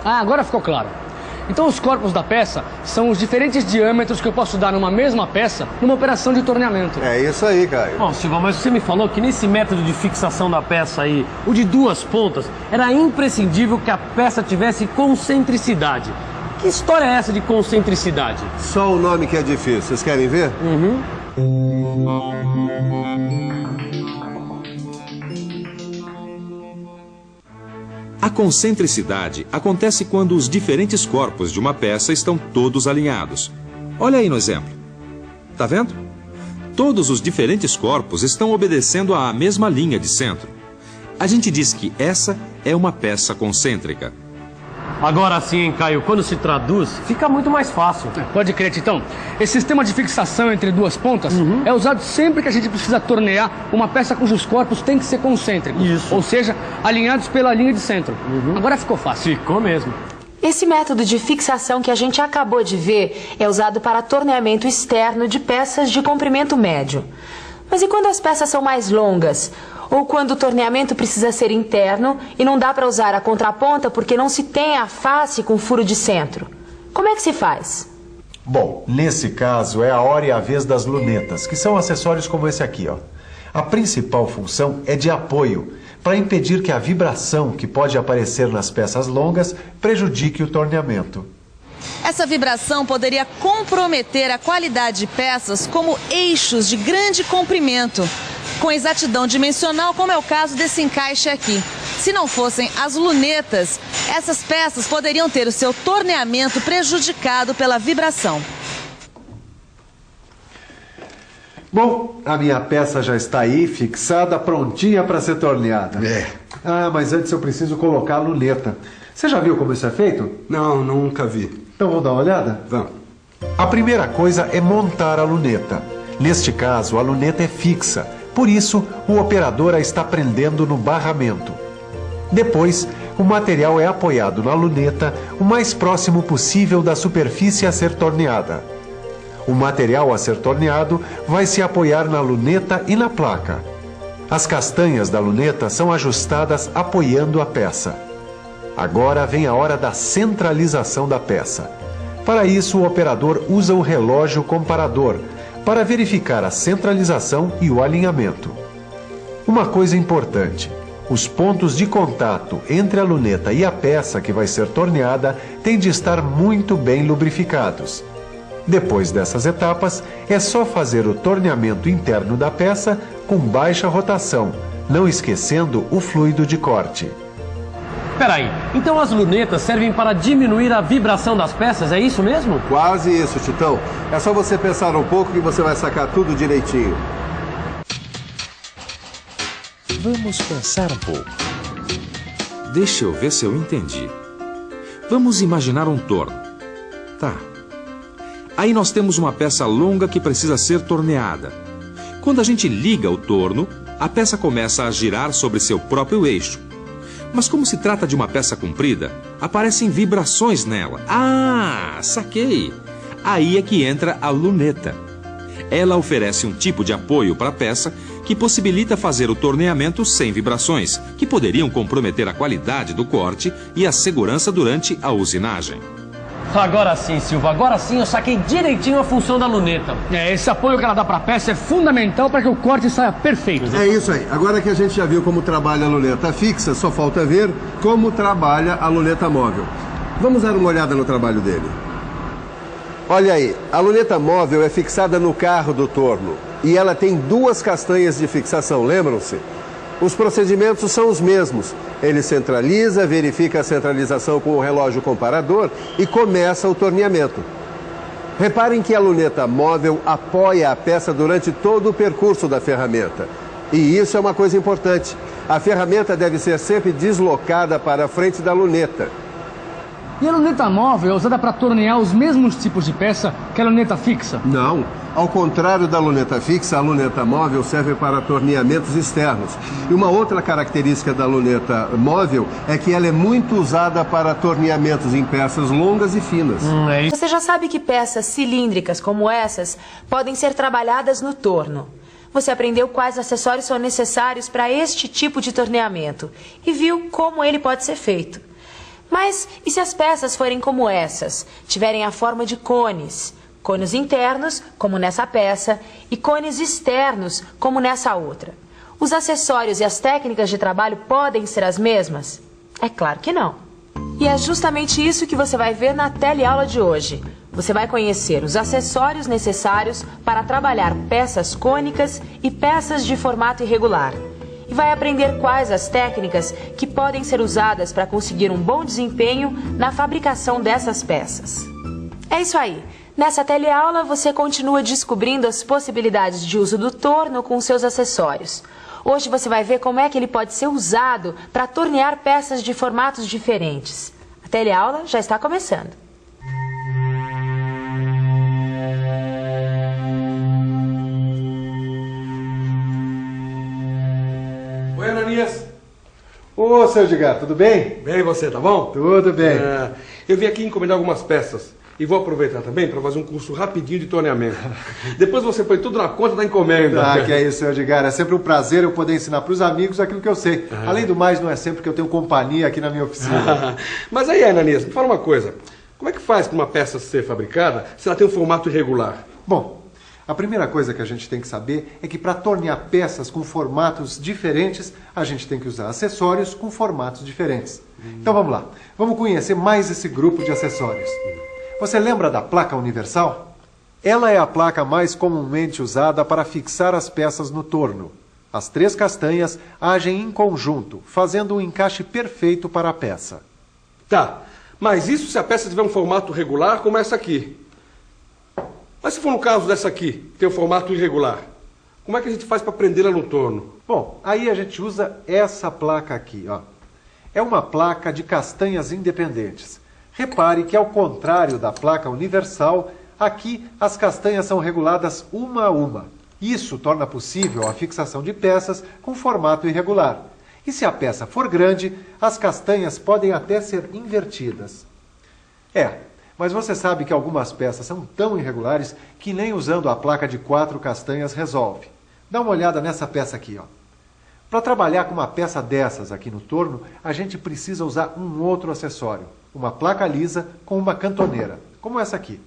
Ah, agora ficou claro. Então os corpos da peça são os diferentes diâmetros que eu posso dar numa mesma peça numa operação de torneamento. É isso aí, Caio. Bom, Silva, mas você me falou que nesse método de fixação da peça aí, o de duas pontas, era imprescindível que a peça tivesse concentricidade. Que história é essa de concentricidade? Só o nome que é difícil. Vocês querem ver? A concentricidade acontece quando os diferentes corpos de uma peça estão todos alinhados. Olha aí no exemplo. Tá vendo? Todos os diferentes corpos estão obedecendo à mesma linha de centro. A gente diz que essa é uma peça concêntrica. Agora sim, hein, Caio, quando se traduz, fica muito mais fácil. Pode crer, Titão. Esse sistema de fixação entre duas pontas é usado sempre que a gente precisa tornear uma peça cujos corpos têm que ser concêntricos. Isso. Ou seja, alinhados pela linha de centro. Agora ficou fácil. Ficou mesmo. Esse método de fixação que a gente acabou de ver é usado para torneamento externo de peças de comprimento médio. Mas e quando as peças são mais longas? Ou quando o torneamento precisa ser interno e não dá para usar a contraponta porque não se tem a face com furo de centro? Como é que se faz? Bom, nesse caso é a hora e a vez das lunetas, que são acessórios como esse aqui, ó. A principal função é de apoio, para impedir que a vibração que pode aparecer nas peças longas prejudique o torneamento. Essa vibração poderia comprometer a qualidade de peças como eixos de grande comprimento, com exatidão dimensional, como é o caso desse encaixe aqui. Se não fossem as lunetas, essas peças poderiam ter o seu torneamento prejudicado pela vibração. Bom, a minha peça já está aí, fixada, prontinha para ser torneada. Ah, mas antes eu preciso colocar a luneta. Você já viu como isso é feito? Não, nunca vi. Então vamos dar uma olhada? Vamos. A primeira coisa é montar a luneta. Neste caso, a luneta é fixa. Por isso, o operador a está prendendo no barramento. Depois, o material é apoiado na luneta o mais próximo possível da superfície a ser torneada. O material a ser torneado vai se apoiar na luneta e na placa. As castanhas da luneta são ajustadas apoiando a peça. Agora vem a hora da centralização da peça. Para isso, o operador usa o relógio comparador para verificar a centralização e o alinhamento. Uma coisa importante: os pontos de contato entre a luneta e a peça que vai ser torneada têm de estar muito bem lubrificados. Depois dessas etapas, é só fazer o torneamento interno da peça com baixa rotação, não esquecendo o fluido de corte. Peraí, então as lunetas servem para diminuir a vibração das peças, é isso mesmo? Quase isso, Titão. É só você pensar um pouco que você vai sacar tudo direitinho. Vamos pensar um pouco. Deixa eu ver se eu entendi. Vamos imaginar um torno. Tá. Aí nós temos uma peça longa que precisa ser torneada. Quando a gente liga o torno, a peça começa a girar sobre seu próprio eixo. Mas como se trata de uma peça comprida, aparecem vibrações nela. Ah, saquei! Aí é que entra a luneta. Ela oferece um tipo de apoio para a peça que possibilita fazer o torneamento sem vibrações, que poderiam comprometer a qualidade do corte e a segurança durante a usinagem. Agora sim, Silva, agora sim eu saquei direitinho a função da luneta. Esse apoio que ela dá para a peça é fundamental para que o corte saia perfeito. É isso aí. Agora que a gente já viu como trabalha a luneta fixa, só falta ver como trabalha a luneta móvel. Vamos dar uma olhada no trabalho dele. Olha aí, a luneta móvel é fixada no carro do torno e ela tem 2 castanhas de fixação, lembram-se? Os procedimentos são os mesmos. Ele centraliza, verifica a centralização com o relógio comparador e começa o torneamento. Reparem que a luneta móvel apoia a peça durante todo o percurso da ferramenta. E isso é uma coisa importante. A ferramenta deve ser sempre deslocada para a frente da luneta. E a luneta móvel é usada para tornear os mesmos tipos de peça que a luneta fixa? Não. Ao contrário da luneta fixa, a luneta móvel serve para torneamentos externos. E uma outra característica da luneta móvel é que ela é muito usada para torneamentos em peças longas e finas. Você já sabe que peças cilíndricas como essas podem ser trabalhadas no torno. Você aprendeu quais acessórios são necessários para este tipo de torneamento e viu como ele pode ser feito. Mas e se as peças forem como essas? Tiverem a forma de cones? Cones internos, como nessa peça, e cones externos, como nessa outra. Os acessórios e as técnicas de trabalho podem ser as mesmas? É claro que não. E é justamente isso que você vai ver na teleaula de hoje. Você vai conhecer os acessórios necessários para trabalhar peças cônicas e peças de formato irregular. E vai aprender quais as técnicas que podem ser usadas para conseguir um bom desempenho na fabricação dessas peças. É isso aí. Nessa teleaula você continua descobrindo as possibilidades de uso do torno com seus acessórios. Hoje você vai ver como é que ele pode ser usado para tornear peças de formatos diferentes. A teleaula já está começando. Oi, Ananias. Ô, seu Edgar, tudo bem? Bem, e você, tá bom? Tudo bem. Eu vim aqui encomendar algumas peças e vou aproveitar também para fazer um curso rapidinho de torneamento. Depois você põe tudo na conta da encomenda. Ah, que é isso, seu Edgar. É sempre um prazer eu poder ensinar para os amigos aquilo que eu sei. Além do mais, não é sempre que eu tenho companhia aqui na minha oficina. Mas aí, Ananias, me fala uma coisa. Como é que faz para uma peça ser fabricada se ela tem um formato irregular? Bom, a primeira coisa que a gente tem que saber é que para tornear peças com formatos diferentes, a gente tem que usar acessórios com formatos diferentes. Então vamos lá, vamos conhecer mais esse grupo de acessórios. Você lembra da placa universal? Ela é a placa mais comumente usada para fixar as peças no torno. As 3 castanhas agem em conjunto, fazendo um encaixe perfeito para a peça. Tá, mas isso se a peça tiver um formato regular como essa aqui. Mas se for no caso dessa aqui, que tem um formato irregular, como é que a gente faz para prendê-la no torno? Bom, aí a gente usa essa placa aqui, ó. É uma placa de castanhas independentes. Repare que, ao contrário da placa universal, aqui as castanhas são reguladas uma a uma. Isso torna possível a fixação de peças com formato irregular. E se a peça for grande, as castanhas podem até ser invertidas. Mas você sabe que algumas peças são tão irregulares que nem usando a placa de 4 castanhas resolve. Dá uma olhada nessa peça aqui, ó. Para trabalhar com uma peça dessas aqui no torno, a gente precisa usar um outro acessório, uma placa lisa com uma cantoneira, como essa aqui.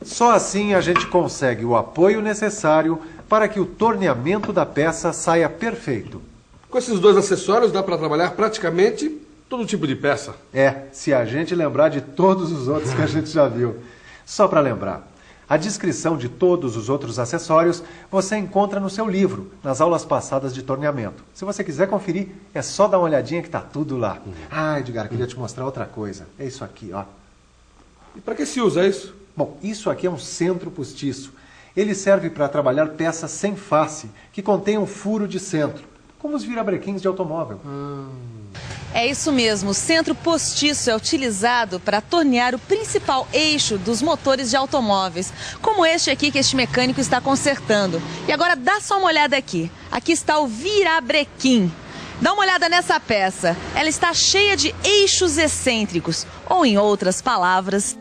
Só assim a gente consegue o apoio necessário para que o torneamento da peça saia perfeito. Com esses dois acessórios dá para trabalhar praticamente todo tipo de peça. Se a gente lembrar de todos os outros que a gente já viu. Só para lembrar, a descrição de todos os outros acessórios você encontra no seu livro, nas aulas passadas de torneamento. Se você quiser conferir, é só dar uma olhadinha que está tudo lá. Edgar, queria te mostrar outra coisa. É isso aqui, ó. E para que se usa isso? Bom, isso aqui é um centro postiço. Ele serve para trabalhar peças sem face, que contêm um furo de centro, como os virabrequins de automóvel. É isso mesmo, o centro postiço é utilizado para tornear o principal eixo dos motores de automóveis, como este aqui que este mecânico está consertando. E agora dá só uma olhada aqui. Aqui está o virabrequim. Dá uma olhada nessa peça. Ela está cheia de eixos excêntricos, ou em outras palavras...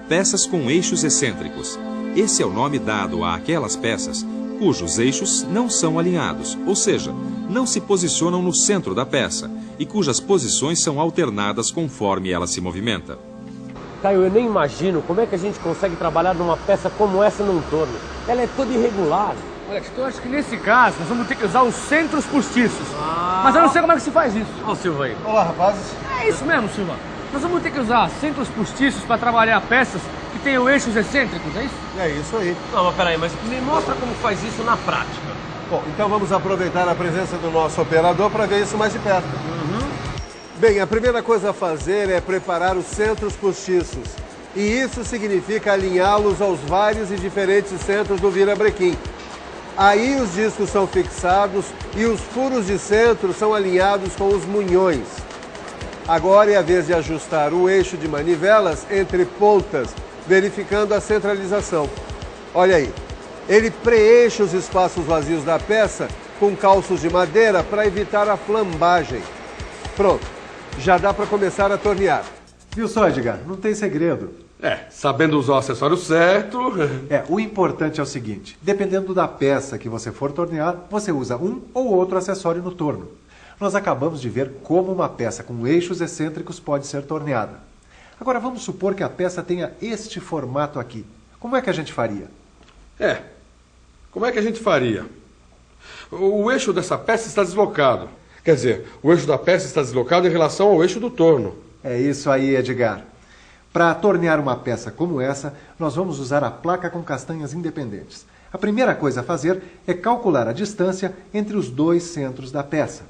Peças com eixos excêntricos. Esse é o nome dado àquelas peças cujos eixos não são alinhados, ou seja, não se posicionam no centro da peça e cujas posições são alternadas conforme ela se movimenta. Caio, eu nem imagino como é que a gente consegue trabalhar numa peça como essa num torno. Ela é toda irregular. Olha, eu acho que nesse caso nós vamos ter que usar os centros postiços. Mas eu não sei como é que se faz isso. Olha o Silva aí. Olá, rapazes. É isso mesmo, Silva. Nós vamos ter que usar centros postiços para trabalhar peças que tenham eixos excêntricos, é isso? É isso aí. Não, mas peraí, mas me mostra como faz isso na prática. Bom, então vamos aproveitar a presença do nosso operador para ver isso mais de perto. Bem, a primeira coisa a fazer é preparar os centros postiços. E isso significa alinhá-los aos vários e diferentes centros do virabrequim. Aí os discos são fixados e os furos de centro são alinhados com os munhões. Agora é a vez de ajustar o eixo de manivelas entre pontas, verificando a centralização. Olha aí, ele preenche os espaços vazios da peça com calços de madeira para evitar a flambagem. Pronto, já dá para começar a tornear. Viu só, Edgar? Não tem segredo. Sabendo usar o acessório certo... O importante é o seguinte, dependendo da peça que você for tornear, você usa um ou outro acessório no torno. Nós acabamos de ver como uma peça com eixos excêntricos pode ser torneada. Agora vamos supor que a peça tenha este formato aqui. Como é que a gente faria? Como é que a gente faria? O eixo dessa peça está deslocado. Quer dizer, o eixo da peça está deslocado em relação ao eixo do torno. É isso aí, Edgar. Para tornear uma peça como essa, nós vamos usar a placa com castanhas independentes. A primeira coisa a fazer é calcular a distância entre os dois centros da peça.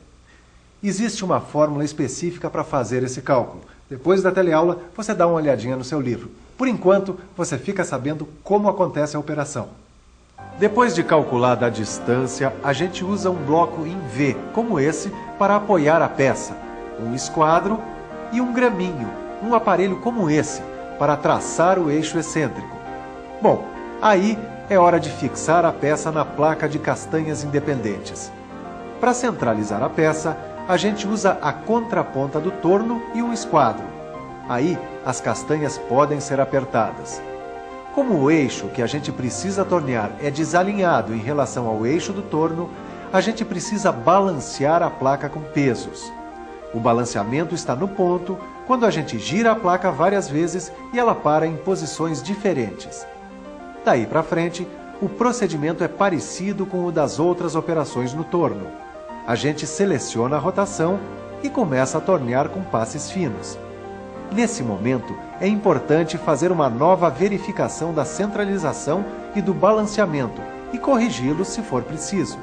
Existe uma fórmula específica para fazer esse cálculo. Depois da teleaula, você dá uma olhadinha no seu livro. Por enquanto, você fica sabendo como acontece a operação. Depois de calculada a distância, a gente usa um bloco em V, como esse, para apoiar a peça, um esquadro e um graminho, um aparelho como esse, para traçar o eixo excêntrico. Bom, aí é hora de fixar a peça na placa de castanhas independentes. Para centralizar a peça, a gente usa a contraponta do torno e um esquadro. Aí, as castanhas podem ser apertadas. Como o eixo que a gente precisa tornear é desalinhado em relação ao eixo do torno, a gente precisa balancear a placa com pesos. O balanceamento está no ponto quando a gente gira a placa várias vezes e ela para em posições diferentes. Daí para frente, o procedimento é parecido com o das outras operações no torno. A gente seleciona a rotação e começa a tornear com passes finos. Nesse momento, é importante fazer uma nova verificação da centralização e do balanceamento e corrigi-los se for preciso.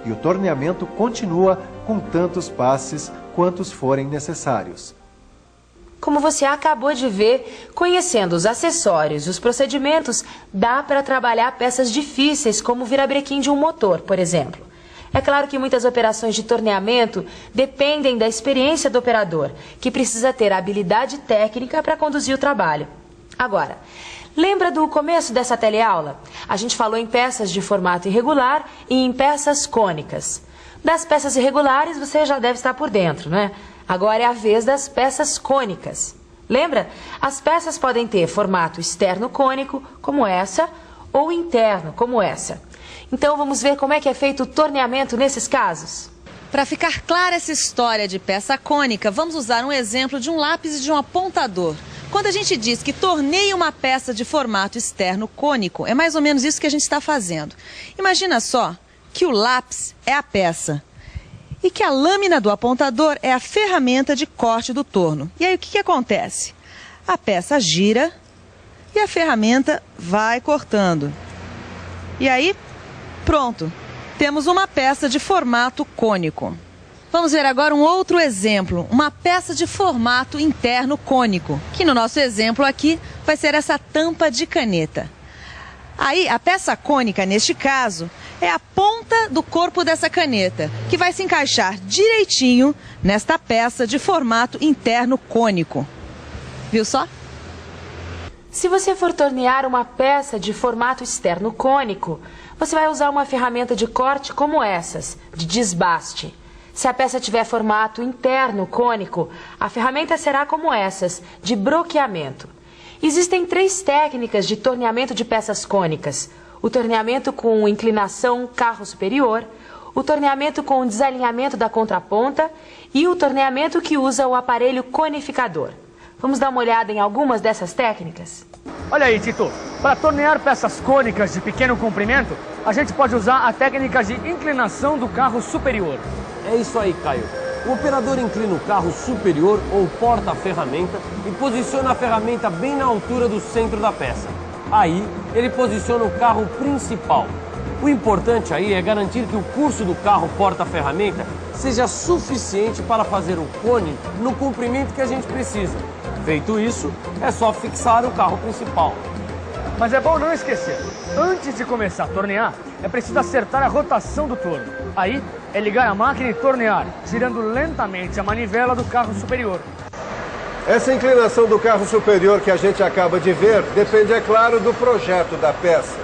E o torneamento continua com tantos passes quantos forem necessários. Como você acabou de ver, conhecendo os acessórios e os procedimentos, dá para trabalhar peças difíceis como o virabrequim de um motor, por exemplo. É claro que muitas operações de torneamento dependem da experiência do operador, que precisa ter habilidade técnica para conduzir o trabalho. Agora, lembra do começo dessa teleaula? A gente falou em peças de formato irregular e em peças cônicas. Das peças irregulares você já deve estar por dentro, né? Agora é a vez das peças cônicas. Lembra? As peças podem ter formato externo cônico, como essa, ou interno, como essa. Então vamos ver como é que é feito o torneamento nesses casos. Para ficar clara essa história de peça cônica, vamos usar um exemplo de um lápis e de um apontador. Quando a gente diz que torneia uma peça de formato externo cônico, é mais ou menos isso que a gente está fazendo. Imagina só que o lápis é a peça e que a lâmina do apontador é a ferramenta de corte do torno. E aí o que acontece? A peça gira e a ferramenta vai cortando. E aí, pronto, temos uma peça de formato cônico. Vamos ver agora um outro exemplo, uma peça de formato interno cônico, que no nosso exemplo aqui vai ser essa tampa de caneta. Aí, a peça cônica, neste caso, é a ponta do corpo dessa caneta, que vai se encaixar direitinho nesta peça de formato interno cônico. Viu só? Se você for tornear uma peça de formato externo cônico, você vai usar uma ferramenta de corte como essas, de desbaste. Se a peça tiver formato interno cônico, a ferramenta será como essas, de broqueamento. Existem 3 técnicas de torneamento de peças cônicas: o torneamento com inclinação carro superior, o torneamento com desalinhamento da contraponta e o torneamento que usa o aparelho conificador. Vamos dar uma olhada em algumas dessas técnicas? Olha aí, Tito. Para tornear peças cônicas de pequeno comprimento, a gente pode usar a técnica de inclinação do carro superior. É isso aí, Caio. O operador inclina o carro superior ou porta a ferramenta e posiciona a ferramenta bem na altura do centro da peça. Aí, ele posiciona o carro principal. O importante aí é garantir que o curso do carro porta-ferramenta seja suficiente para fazer o cone no comprimento que a gente precisa. Feito isso, é só fixar o carro principal. Mas é bom não esquecer, antes de começar a tornear, é preciso acertar a rotação do torno. Aí, é ligar a máquina e tornear, girando lentamente a manivela do carro superior. Essa inclinação do carro superior que a gente acaba de ver depende, é claro, do projeto da peça.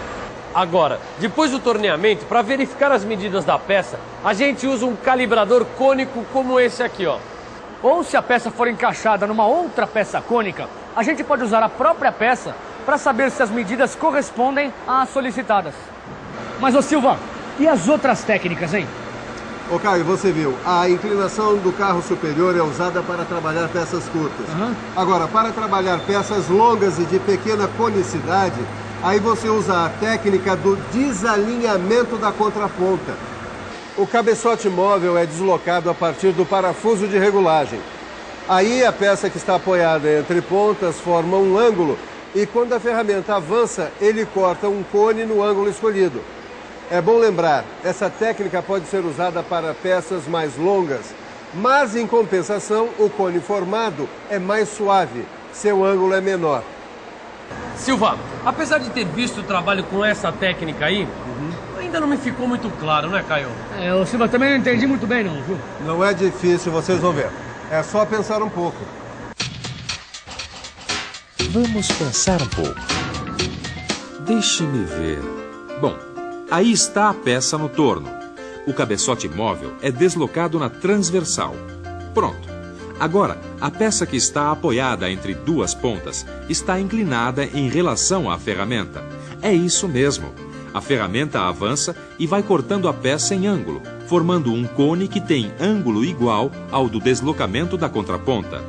Agora, depois do torneamento, para verificar as medidas da peça, a gente usa um calibrador cônico como esse aqui, ó. Ou se a peça for encaixada numa outra peça cônica, a gente pode usar a própria peça para saber se as medidas correspondem às solicitadas. Mas, ô Silva, e as outras técnicas, hein? Ô Caio, você viu, a inclinação do carro superior é usada para trabalhar peças curtas. Agora, para trabalhar peças longas e de pequena conicidade, aí você usa a técnica do desalinhamento da contraponta. O cabeçote móvel é deslocado a partir do parafuso de regulagem. Aí a peça que está apoiada entre pontas forma um ângulo e quando a ferramenta avança, ele corta um cone no ângulo escolhido. É bom lembrar, essa técnica pode ser usada para peças mais longas, mas em compensação, o cone formado é mais suave, seu ângulo é menor. Silva, apesar de ter visto o trabalho com essa técnica aí, ainda não me ficou muito claro, né, Caio? O Silva também não entendi muito bem, não, viu? Não é difícil, vocês vão ver. É só pensar um pouco. Vamos pensar um pouco. Deixe-me ver. Bom, aí está a peça no torno. O cabeçote móvel é deslocado na transversal. Pronto. Agora, a peça que está apoiada entre duas pontas está inclinada em relação à ferramenta. É isso mesmo. A ferramenta avança e vai cortando a peça em ângulo, formando um cone que tem ângulo igual ao do deslocamento da contraponta.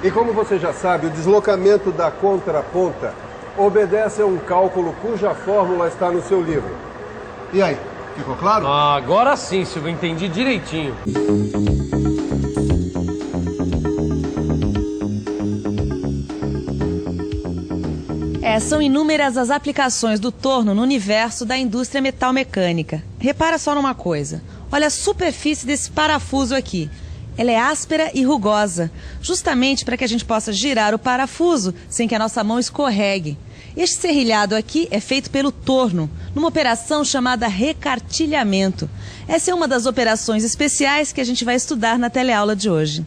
E como você já sabe, o deslocamento da contraponta obedece a um cálculo cuja fórmula está no seu livro. E aí, ficou claro? Agora sim, Silvio, entendi direitinho. São inúmeras as aplicações do torno no universo da indústria metalmecânica. Repara só numa coisa. Olha a superfície desse parafuso aqui. Ela é áspera e rugosa, justamente para que a gente possa girar o parafuso sem que a nossa mão escorregue. Este serrilhado aqui é feito pelo torno, numa operação chamada recartilhamento. Essa é uma das operações especiais que a gente vai estudar na teleaula de hoje.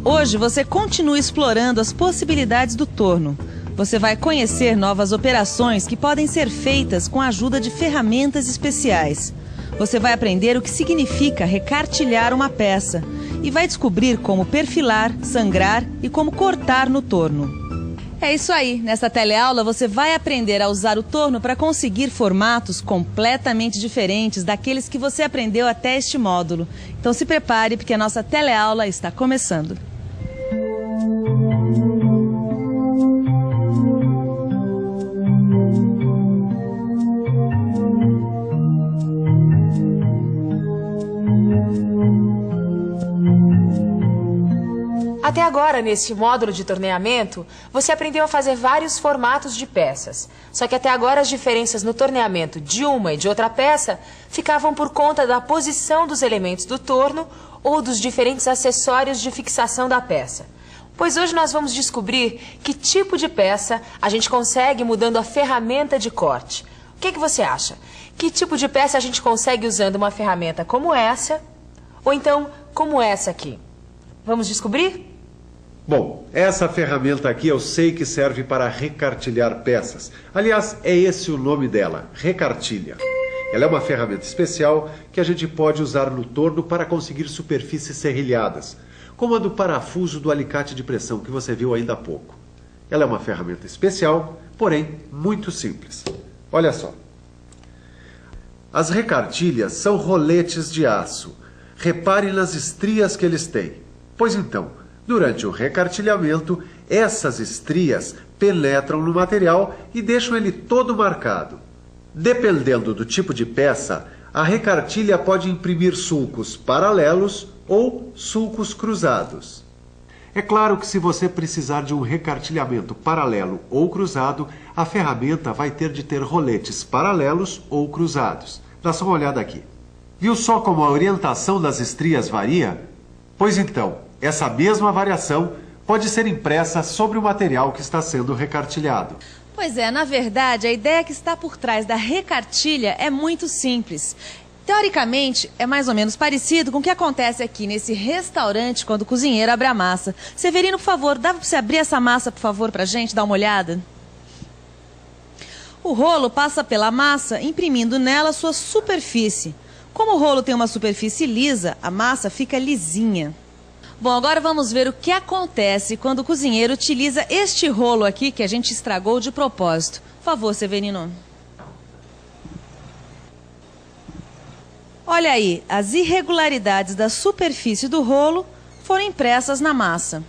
Hoje você continua explorando as possibilidades do torno. Você vai conhecer novas operações que podem ser feitas com a ajuda de ferramentas especiais. você vai aprender o que significa recartilhar uma peça e vai descobrir como perfilar, sangrar e como cortar no torno. É isso aí, nesta teleaula você vai aprender a usar o torno para conseguir formatos completamente diferentes daqueles que você aprendeu até este módulo. Então se prepare porque a nossa teleaula está começando. Até agora, nesse módulo de torneamento, você aprendeu a fazer vários formatos de peças. Só que até agora as diferenças no torneamento de uma e de outra peça ficavam por conta da posição dos elementos do torno ou dos diferentes acessórios de fixação da peça. Pois hoje nós vamos descobrir que tipo de peça a gente consegue mudando a ferramenta de corte. O que você acha? Que tipo de peça a gente consegue usando uma ferramenta como essa ou então como essa aqui? Vamos descobrir? Bom, essa ferramenta aqui eu sei que serve para recartilhar peças. Aliás, é esse o nome dela, recartilha. Ela é uma ferramenta especial que a gente pode usar no torno para conseguir superfícies serrilhadas, como a do parafuso do alicate de pressão que você viu ainda há pouco. Ela é uma ferramenta especial, porém muito simples. Olha só. As recartilhas são roletes de aço. Repare nas estrias que eles têm. Pois então, durante o recartilhamento, essas estrias penetram no material e deixam ele todo marcado. Dependendo do tipo de peça, a recartilha pode imprimir sulcos paralelos ou sulcos cruzados. É claro que se você precisar de um recartilhamento paralelo ou cruzado, a ferramenta vai ter de ter roletes paralelos ou cruzados. Dá só uma olhada aqui. Viu só como a orientação das estrias varia? Pois então, essa mesma variação pode ser impressa sobre o material que está sendo recartilhado. Pois é, na verdade, a ideia que está por trás da recartilha é muito simples. Teoricamente, é mais ou menos parecido com o que acontece aqui nesse restaurante quando o cozinheiro abre a massa. Severino, por favor, dá para você abrir essa massa, por favor, para a gente dar uma olhada? O rolo passa pela massa, imprimindo nela sua superfície. Como o rolo tem uma superfície lisa, a massa fica lisinha. Bom, agora vamos ver o que acontece quando o cozinheiro utiliza este rolo aqui que a gente estragou de propósito. Por favor, Severino. Olha aí, as irregularidades da superfície do rolo foram impressas na massa.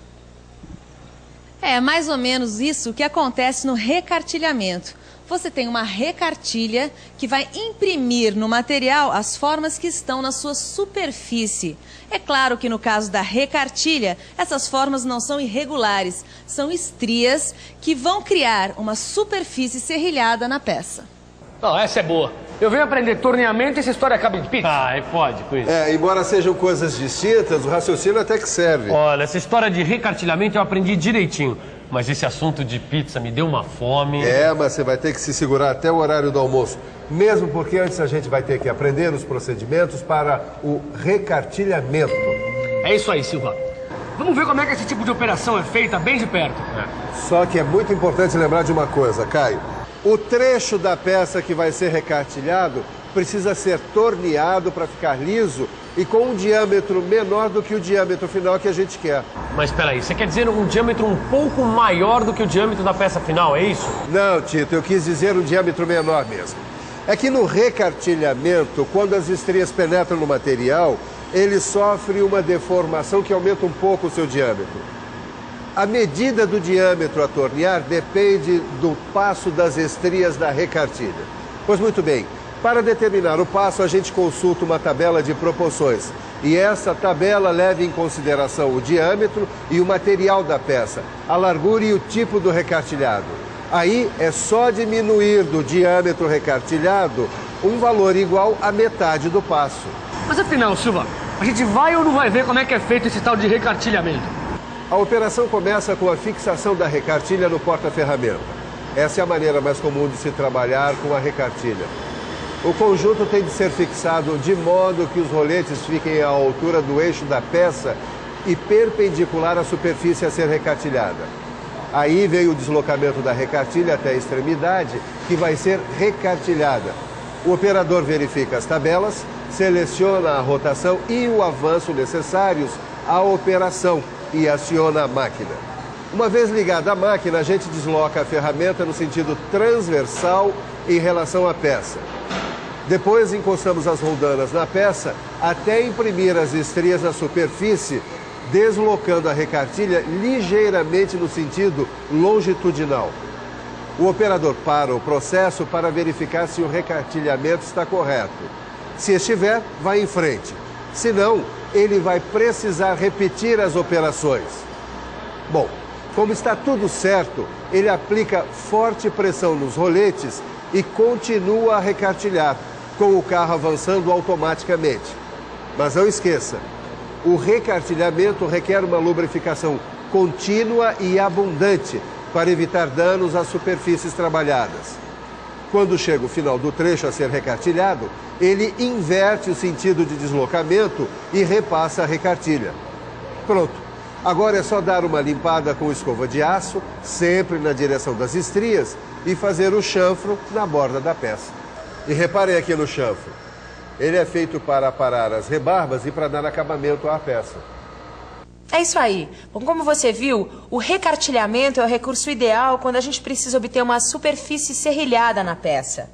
É mais ou menos isso que acontece no recartilhamento. Você tem uma recartilha que vai imprimir no material as formas que estão na sua superfície. É claro que no caso da recartilha, essas formas não são irregulares, são estrias que vão criar uma superfície serrilhada na peça. Não, essa é boa. Eu venho aprender torneamento e essa história acaba em pizza. Ah, pode com isso. Embora sejam coisas distintas, o raciocínio até que serve. Olha, essa história de recartilhamento eu aprendi direitinho. Mas esse assunto de pizza me deu uma fome. Mas você vai ter que se segurar até o horário do almoço. Mesmo porque antes a gente vai ter que aprender os procedimentos para o recartilhamento. É isso aí, Silva. Vamos ver como é que esse tipo de operação é feita bem de perto. Só que é muito importante lembrar de uma coisa, Caio. O trecho da peça que vai ser recartilhado precisa ser torneado para ficar liso e com um diâmetro menor do que o diâmetro final que a gente quer. Mas espera aí, você quer dizer um diâmetro um pouco maior do que o diâmetro da peça final, é isso? Não, Tito, eu quis dizer um diâmetro menor mesmo. É que no recartilhamento, quando as estrias penetram no material, ele sofre uma deformação que aumenta um pouco o seu diâmetro. A medida do diâmetro a tornear depende do passo das estrias da recartilha. Pois muito bem, para determinar o passo, a gente consulta uma tabela de proporções. E essa tabela leva em consideração o diâmetro e o material da peça, a largura e o tipo do recartilhado. Aí é só diminuir do diâmetro recartilhado um valor igual à metade do passo. Mas afinal, Silva, a gente vai ou não vai ver como é que é feito esse tal de recartilhamento? A operação começa com a fixação da recartilha no porta-ferramenta. Essa é a maneira mais comum de se trabalhar com a recartilha. O conjunto tem de ser fixado de modo que os roletes fiquem à altura do eixo da peça e perpendicular à superfície a ser recartilhada. Aí vem o deslocamento da recartilha até a extremidade, que vai ser recartilhada. O operador verifica as tabelas, seleciona a rotação e o avanço necessários à operação e aciona a máquina. Uma vez ligada à máquina, a gente desloca a ferramenta no sentido transversal em relação à peça. Depois encostamos as roldanas na peça até imprimir as estrias na superfície, deslocando a recartilha ligeiramente no sentido longitudinal. O operador para o processo para verificar se o recartilhamento está correto. Se estiver, vai em frente. Se não, ele vai precisar repetir as operações. Bom, como está tudo certo, ele aplica forte pressão nos roletes e continua a recartilhar, com o carro avançando automaticamente. Mas não esqueça, o recartilhamento requer uma lubrificação contínua e abundante para evitar danos às superfícies trabalhadas. Quando chega o final do trecho a ser recartilhado, ele inverte o sentido de deslocamento e repassa a recartilha. Pronto. Agora é só dar uma limpada com escova de aço, sempre na direção das estrias, e fazer o chanfro na borda da peça. E reparem aqui no chanfro. Ele é feito para aparar as rebarbas e para dar acabamento à peça. É isso aí. Bom, como você viu, o recartilhamento é o recurso ideal quando a gente precisa obter uma superfície serrilhada na peça.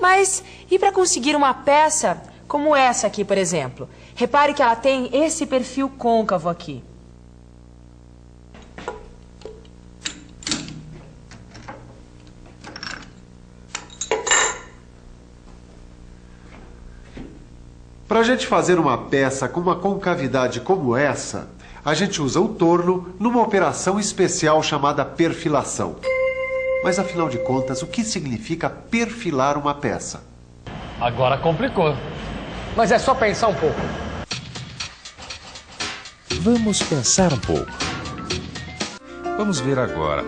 Mas e para conseguir uma peça como essa aqui, por exemplo? Repare que ela tem esse perfil côncavo aqui. Para a gente fazer uma peça com uma concavidade como essa, a gente usa o torno numa operação especial chamada perfilação. Mas afinal de contas, o que significa perfilar uma peça? Agora complicou. Mas é só pensar um pouco. Vamos pensar um pouco. Vamos ver agora.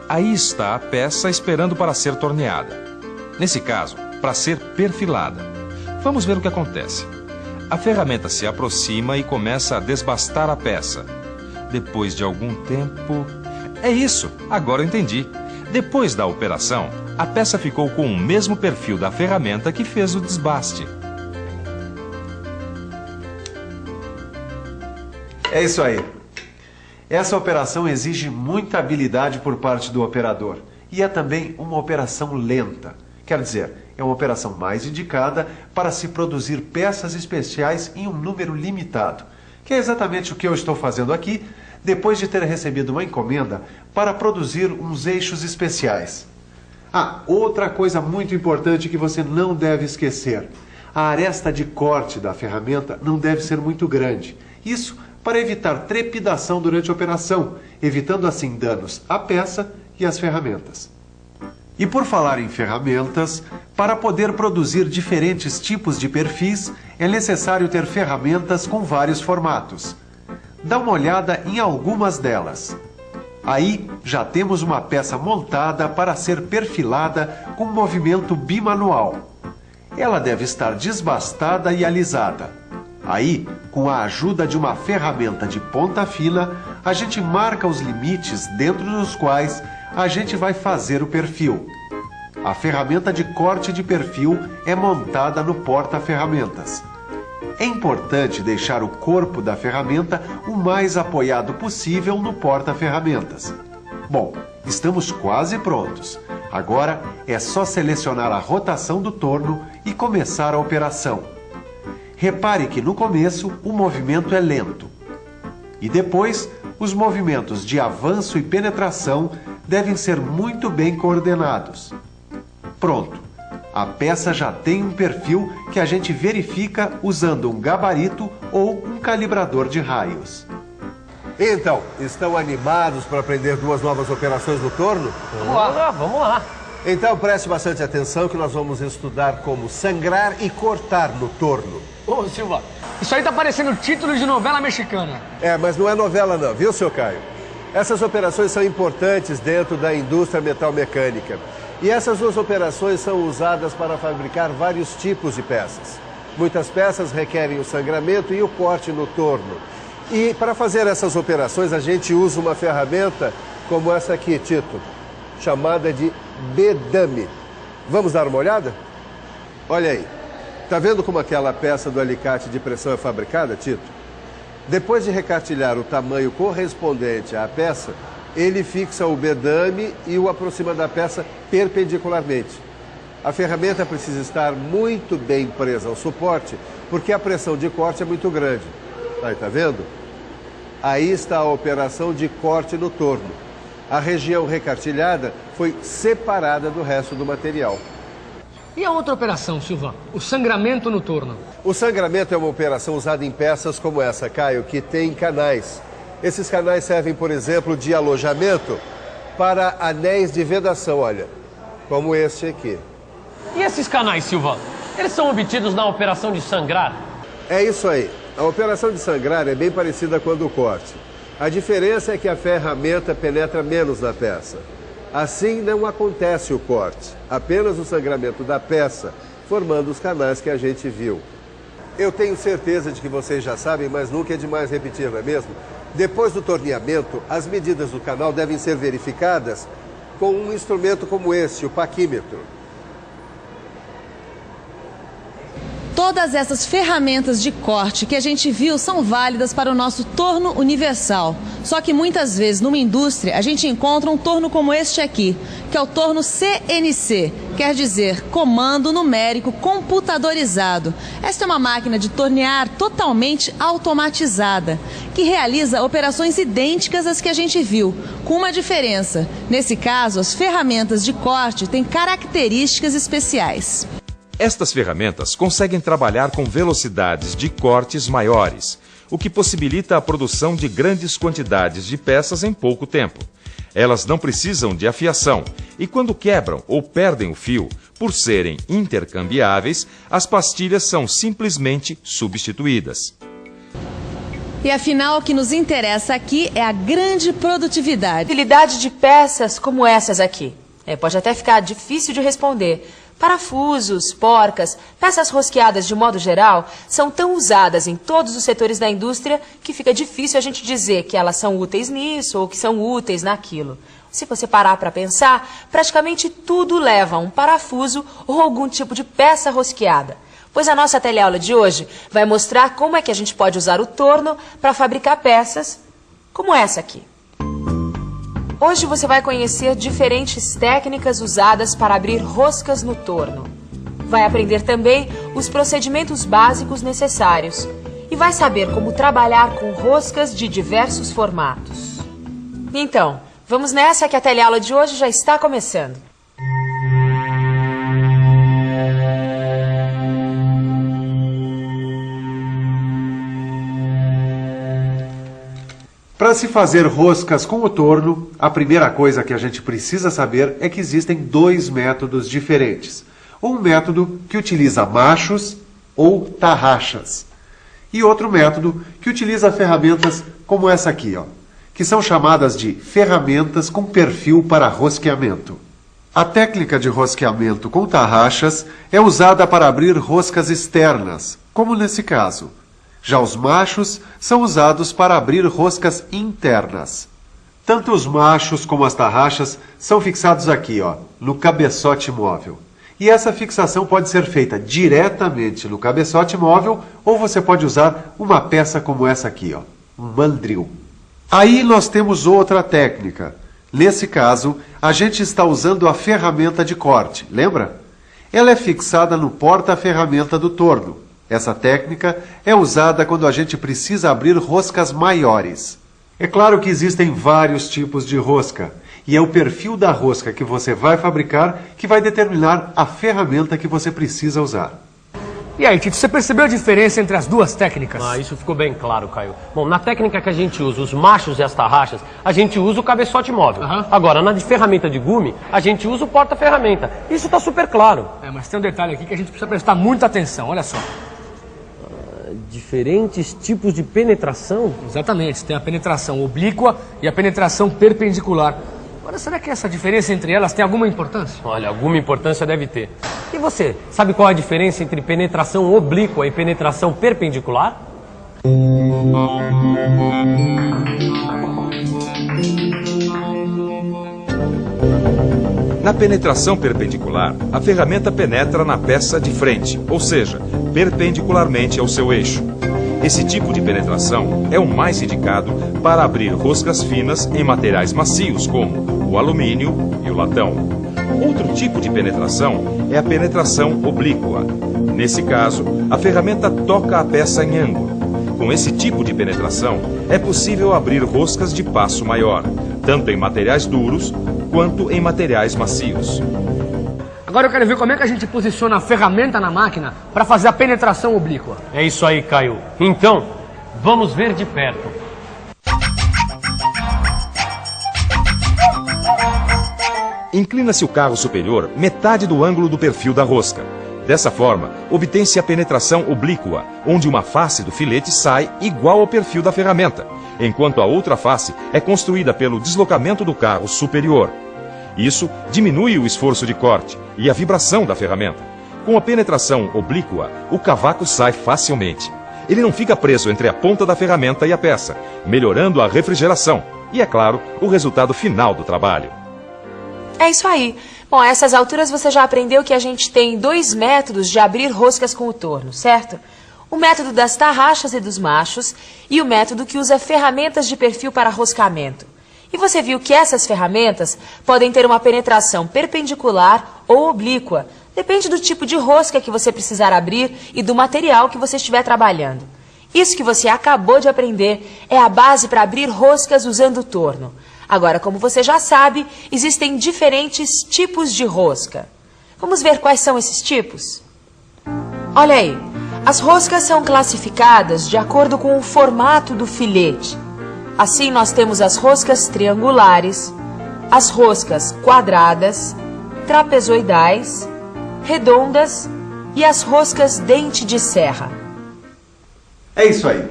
Aí está a peça esperando para ser torneada. Nesse caso, para ser perfilada. Vamos ver o que acontece. A ferramenta se aproxima e começa a desbastar a peça. Depois de algum tempo... É isso, agora eu entendi. Depois da operação, a peça ficou com o mesmo perfil da ferramenta que fez o desbaste. É isso aí. Essa operação exige muita habilidade por parte do operador. E é também uma operação lenta. Quer dizer, é uma operação mais indicada para se produzir peças especiais em um número limitado, que é exatamente o que eu estou fazendo aqui, depois de ter recebido uma encomenda para produzir uns eixos especiais. Ah, outra coisa muito importante que você não deve esquecer. A aresta de corte da ferramenta não deve ser muito grande. Isso para evitar trepidação durante a operação, evitando assim danos à peça e às ferramentas. E por falar em ferramentas, para poder produzir diferentes tipos de perfis, é necessário ter ferramentas com vários formatos. Dá uma olhada em algumas delas. Aí já temos uma peça montada para ser perfilada com movimento bimanual. Ela deve estar desbastada e alisada. Aí, com a ajuda de uma ferramenta de ponta fina, a gente marca os limites dentro dos quais a gente vai fazer o perfil. A ferramenta de corte de perfil é montada no porta-ferramentas. É importante deixar o corpo da ferramenta o mais apoiado possível no porta-ferramentas. Bom, estamos quase prontos. Agora é só selecionar a rotação do torno e começar a operação. Repare que no começo o movimento é lento. E depois, os movimentos de avanço e penetração devem ser muito bem coordenados. Pronto, a peça já tem um perfil que a gente verifica usando um gabarito ou um calibrador de raios. Então, estão animados para aprender duas novas operações no torno? Vamos lá. Então preste bastante atenção que nós vamos estudar como sangrar e cortar no torno. Ô, Silva, isso aí tá parecendo título de novela mexicana. É, mas não é novela não, viu, seu Caio? Essas operações são importantes dentro da indústria metalmecânica. E essas duas operações são usadas para fabricar vários tipos de peças. Muitas peças requerem o sangramento e o corte no torno. E para fazer essas operações a gente usa uma ferramenta como essa aqui, Tito, chamada de bedame. Vamos dar uma olhada? Olha aí. Tá vendo como aquela peça do alicate de pressão é fabricada, Tito? Depois de recartilhar o tamanho correspondente à peça, ele fixa o bedame e o aproxima da peça perpendicularmente. A ferramenta precisa estar muito bem presa ao suporte, porque a pressão de corte é muito grande. Aí, tá vendo? Aí está a operação de corte no torno. A região recartilhada foi separada do resto do material. E a outra operação, Silva? O sangramento no torno. O sangramento é uma operação usada em peças como essa, Caio, que tem canais. Esses canais servem, por exemplo, de alojamento para anéis de vedação, olha, como este aqui. E esses canais, Silva? Eles são obtidos na operação de sangrar? É isso aí. A operação de sangrar é bem parecida com a do corte. A diferença é que a ferramenta penetra menos na peça. Assim não acontece o corte, apenas o sangramento da peça, formando os canais que a gente viu. Eu tenho certeza de que vocês já sabem, mas nunca é demais repetir, não é mesmo? Depois do torneamento, as medidas do canal devem ser verificadas com um instrumento como esse, o paquímetro. Todas essas ferramentas de corte que a gente viu são válidas para o nosso torno universal. Só que muitas vezes numa indústria a gente encontra um torno como este aqui, que é o torno CNC, quer dizer Comando Numérico Computadorizado. Esta é uma máquina de tornear totalmente automatizada, que realiza operações idênticas às que a gente viu, com uma diferença. Nesse caso, as ferramentas de corte têm características especiais. Estas ferramentas conseguem trabalhar com velocidades de cortes maiores, o que possibilita a produção de grandes quantidades de peças em pouco tempo. Elas não precisam de afiação e, quando quebram ou perdem o fio, por serem intercambiáveis, as pastilhas são simplesmente substituídas. E afinal, o que nos interessa aqui é a grande produtividade. Utilidade de peças como essas aqui. Pode até ficar difícil de responder. Parafusos, porcas, peças rosqueadas de modo geral, são tão usadas em todos os setores da indústria que fica difícil a gente dizer que elas são úteis nisso ou que são úteis naquilo. Se você parar para pensar, praticamente tudo leva a um parafuso ou algum tipo de peça rosqueada. Pois a nossa teleaula de hoje vai mostrar como é que a gente pode usar o torno para fabricar peças como essa aqui. Hoje você vai conhecer diferentes técnicas usadas para abrir roscas no torno. Vai aprender também os procedimentos básicos necessários e vai saber como trabalhar com roscas de diversos formatos. Então, vamos nessa que a teleaula de hoje já está começando. Para se fazer roscas com o torno, a primeira coisa que a gente precisa saber é que existem dois métodos diferentes. Um método que utiliza machos ou tarraxas e outro método que utiliza ferramentas como essa aqui, que são chamadas de ferramentas com perfil para rosqueamento. A técnica de rosqueamento com tarraxas é usada para abrir roscas externas, como nesse caso. Já os machos são usados para abrir roscas internas. Tanto os machos como as tarraxas são fixados aqui, no cabeçote móvel. E essa fixação pode ser feita diretamente no cabeçote móvel ou você pode usar uma peça como essa aqui, um mandril. Aí nós temos outra técnica. Nesse caso, a gente está usando a ferramenta de corte, lembra? Ela é fixada no porta-ferramenta do torno. Essa técnica é usada quando a gente precisa abrir roscas maiores. É claro que existem vários tipos de rosca, e é o perfil da rosca que você vai fabricar que vai determinar a ferramenta que você precisa usar. E aí, Tito, você percebeu a diferença entre as duas técnicas? Isso ficou bem claro, Caio. Bom, na técnica que a gente usa os machos e as tarraxas, a gente usa o cabeçote móvel. Agora, na de ferramenta de gume, a gente usa o porta-ferramenta. Isso está super claro. Mas tem um detalhe aqui que a gente precisa prestar muita atenção, olha só. Diferentes tipos de penetração? Exatamente, tem a penetração oblíqua e a penetração perpendicular. Agora, será que essa diferença entre elas tem alguma importância? Olha, alguma importância deve ter. E você, sabe qual é a diferença entre penetração oblíqua e penetração perpendicular? Na penetração perpendicular, a ferramenta penetra na peça de frente, ou seja, perpendicularmente ao seu eixo. Esse tipo de penetração é o mais indicado para abrir roscas finas em materiais macios, como o alumínio e o latão. Outro tipo de penetração é a penetração oblíqua. Nesse caso, a ferramenta toca a peça em ângulo. Com esse tipo de penetração, é possível abrir roscas de passo maior, tanto em materiais duros quanto em materiais macios. Agora eu quero ver como é que a gente posiciona a ferramenta na máquina para fazer a penetração oblíqua. É isso aí, Caio. Então, vamos ver de perto. Inclina-se o carro superior metade do ângulo do perfil da rosca. Dessa forma, obtém-se a penetração oblíqua, onde uma face do filete sai igual ao perfil da ferramenta, enquanto a outra face é construída pelo deslocamento do carro superior. Isso diminui o esforço de corte e a vibração da ferramenta. Com a penetração oblíqua, o cavaco sai facilmente. Ele não fica preso entre a ponta da ferramenta e a peça, melhorando a refrigeração e, é claro, o resultado final do trabalho. É isso aí. Bom, a essas alturas você já aprendeu que a gente tem 2 métodos de abrir roscas com o torno, certo? O método das tarraxas e dos machos e o método que usa ferramentas de perfil para roscamento. E você viu que essas ferramentas podem ter uma penetração perpendicular ou oblíqua, depende do tipo de rosca que você precisar abrir e do material que você estiver trabalhando. Isso que você acabou de aprender é a base para abrir roscas usando o torno. Agora, como você já sabe, existem diferentes tipos de rosca. Vamos ver quais são esses tipos? Olha aí, as roscas são classificadas de acordo com o formato do filete. Assim, nós temos as roscas triangulares, as roscas quadradas, trapezoidais, redondas e as roscas dente de serra. É isso aí.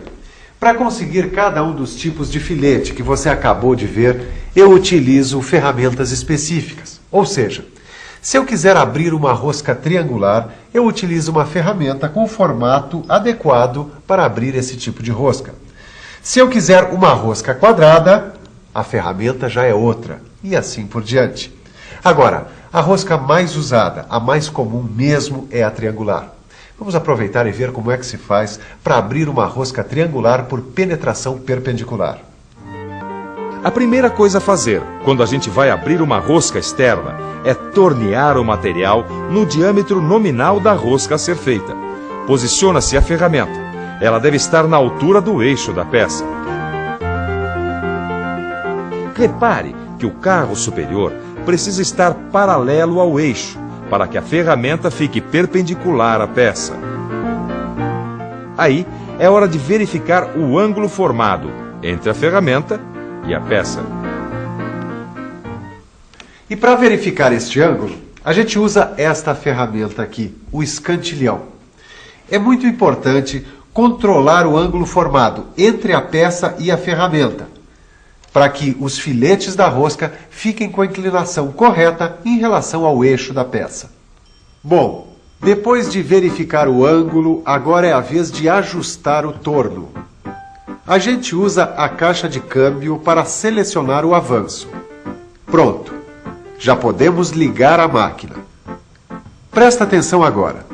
Para conseguir cada um dos tipos de filete que você acabou de ver, eu utilizo ferramentas específicas. Ou seja, se eu quiser abrir uma rosca triangular, eu utilizo uma ferramenta com formato adequado para abrir esse tipo de rosca. Se eu quiser uma rosca quadrada, a ferramenta já é outra, e assim por diante. Agora, a rosca mais usada, a mais comum mesmo, é a triangular. Vamos aproveitar e ver como é que se faz para abrir uma rosca triangular por penetração perpendicular. A primeira coisa a fazer, quando a gente vai abrir uma rosca externa, é tornear o material no diâmetro nominal da rosca a ser feita. Posiciona-se a ferramenta. Ela deve estar na altura do eixo da peça. Repare que o carro superior precisa estar paralelo ao eixo, para que a ferramenta fique perpendicular à peça. Aí é hora de verificar o ângulo formado entre a ferramenta e a peça. E para verificar este ângulo, a gente usa esta ferramenta aqui, o escantilhão. É muito importante controlar o ângulo formado entre a peça e a ferramenta, para que os filetes da rosca fiquem com a inclinação correta em relação ao eixo da peça. Bom, depois de verificar o ângulo, agora é a vez de ajustar o torno. A gente usa a caixa de câmbio para selecionar o avanço. Pronto, já podemos ligar a máquina. Presta atenção agora.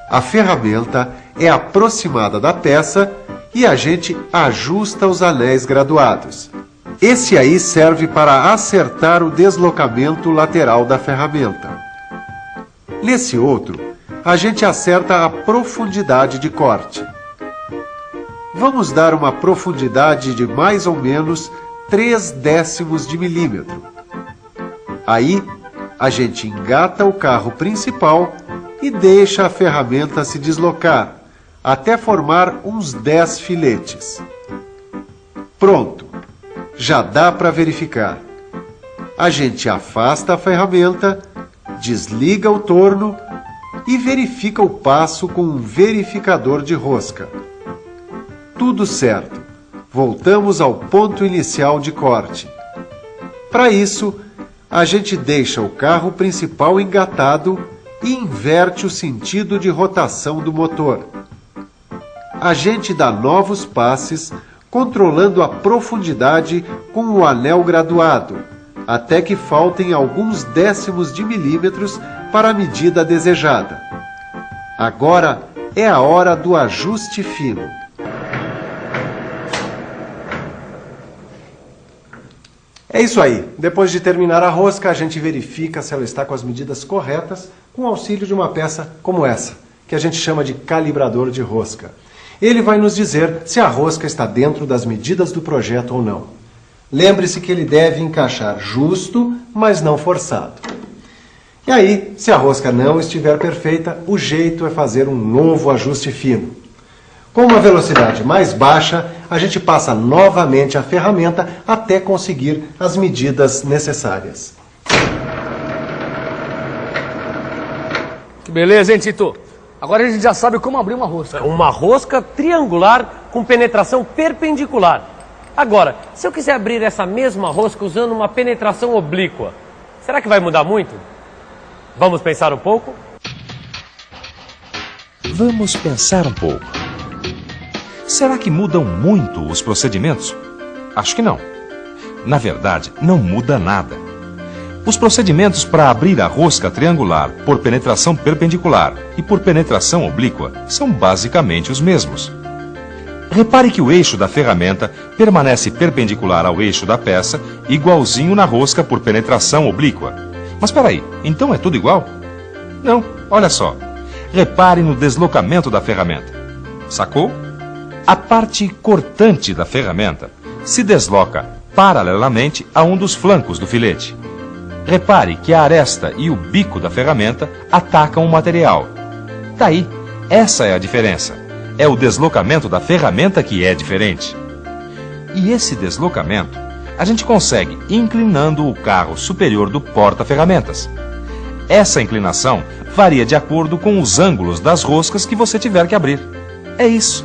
A ferramenta é aproximada da peça e a gente ajusta os anéis graduados. Esse aí serve para acertar o deslocamento lateral da ferramenta. Nesse outro, a gente acerta a profundidade de corte. Vamos dar uma profundidade de mais ou menos 0,3 de milímetro. Aí, a gente engata o carro principal e deixa a ferramenta se deslocar, até formar uns 10 filetes. Pronto, já dá para verificar. A gente afasta a ferramenta, desliga o torno e verifica o passo com um verificador de rosca. Tudo certo. Voltamos ao ponto inicial de corte. Para isso, a gente deixa o carro principal engatado e inverte o sentido de rotação do motor. A gente dá novos passes, controlando a profundidade com o anel graduado, até que faltem alguns décimos de milímetros para a medida desejada. Agora é a hora do ajuste fino. É isso aí. Depois de terminar a rosca, a gente verifica se ela está com as medidas corretas com o auxílio de uma peça como essa, que a gente chama de calibrador de rosca. Ele vai nos dizer se a rosca está dentro das medidas do projeto ou não. Lembre-se que ele deve encaixar justo, mas não forçado. E aí, se a rosca não estiver perfeita, o jeito é fazer um novo ajuste fino. Com uma velocidade mais baixa, a gente passa novamente a ferramenta até conseguir as medidas necessárias. Que beleza, hein, Tito? Agora a gente já sabe como abrir uma rosca. Uma rosca triangular com penetração perpendicular. Agora, se eu quiser abrir essa mesma rosca usando uma penetração oblíqua, será que vai mudar muito? Vamos pensar um pouco? Vamos pensar um pouco. Será que mudam muito os procedimentos? Acho que não. Na verdade, não muda nada. Os procedimentos para abrir a rosca triangular por penetração perpendicular e por penetração oblíqua são basicamente os mesmos. Repare que o eixo da ferramenta permanece perpendicular ao eixo da peça, igualzinho na rosca por penetração oblíqua. Mas espera aí, então é tudo igual? Não, olha só. Repare no deslocamento da ferramenta. Sacou? A parte cortante da ferramenta se desloca paralelamente a um dos flancos do filete. Repare que a aresta e o bico da ferramenta atacam o material. Daí, essa é a diferença. É o deslocamento da ferramenta que é diferente. E esse deslocamento a gente consegue inclinando o carro superior do porta-ferramentas. Essa inclinação varia de acordo com os ângulos das roscas que você tiver que abrir. É isso.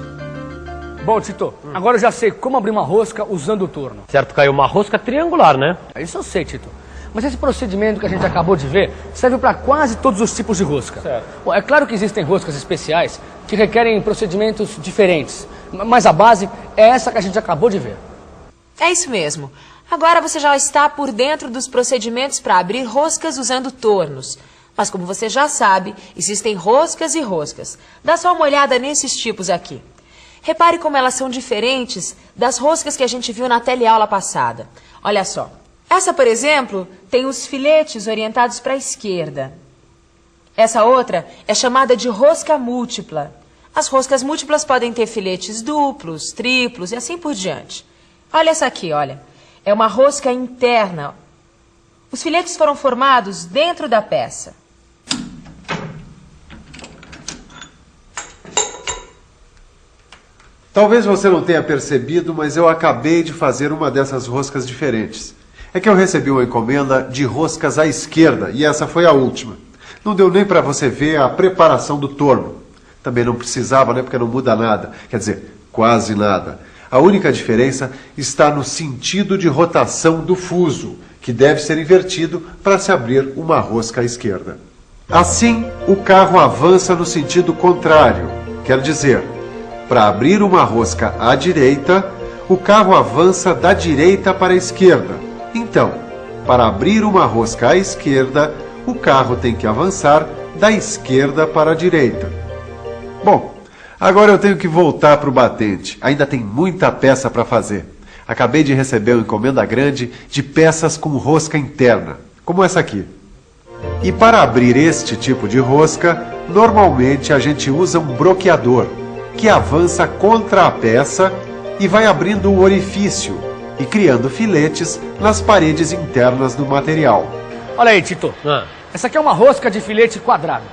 Bom, Tito, agora eu já sei como abrir uma rosca usando o torno. Certo, caiu uma rosca triangular, né? Isso eu sei, Tito. Mas esse procedimento que a gente acabou de ver serve para quase todos os tipos de rosca. Certo. Bom, é claro que existem roscas especiais que requerem procedimentos diferentes, mas a base é essa que a gente acabou de ver. É isso mesmo. Agora você já está por dentro dos procedimentos para abrir roscas usando tornos. Mas como você já sabe, existem roscas e roscas. Dá só uma olhada nesses tipos aqui. Repare como elas são diferentes das roscas que a gente viu na teleaula passada. Olha só. Essa, por exemplo, tem os filetes orientados para a esquerda. Essa outra é chamada de rosca múltipla. As roscas múltiplas podem ter filetes duplos, triplos e assim por diante. Olha essa aqui, olha. É uma rosca interna. Os filetes foram formados dentro da peça. Talvez você não tenha percebido, mas eu acabei de fazer uma dessas roscas diferentes. É que eu recebi uma encomenda de roscas à esquerda e essa foi a última. Não deu nem para você ver a preparação do torno. Também não precisava, né? Porque não muda nada. Quer dizer, quase nada. A única diferença está no sentido de rotação do fuso, que deve ser invertido para se abrir uma rosca à esquerda. Assim, o carro avança no sentido contrário. Quer dizer, para abrir uma rosca à direita, o carro avança da direita para a esquerda. Então, para abrir uma rosca à esquerda, o carro tem que avançar da esquerda para a direita. Bom, agora eu tenho que voltar para o batente. Ainda tem muita peça para fazer. Acabei de receber uma encomenda grande de peças com rosca interna, como essa aqui. E para abrir este tipo de rosca, normalmente a gente usa um broqueador, que avança contra a peça e vai abrindo um orifício e criando filetes nas paredes internas do material. Olha aí, Tito. Essa aqui é uma rosca de filete quadrado.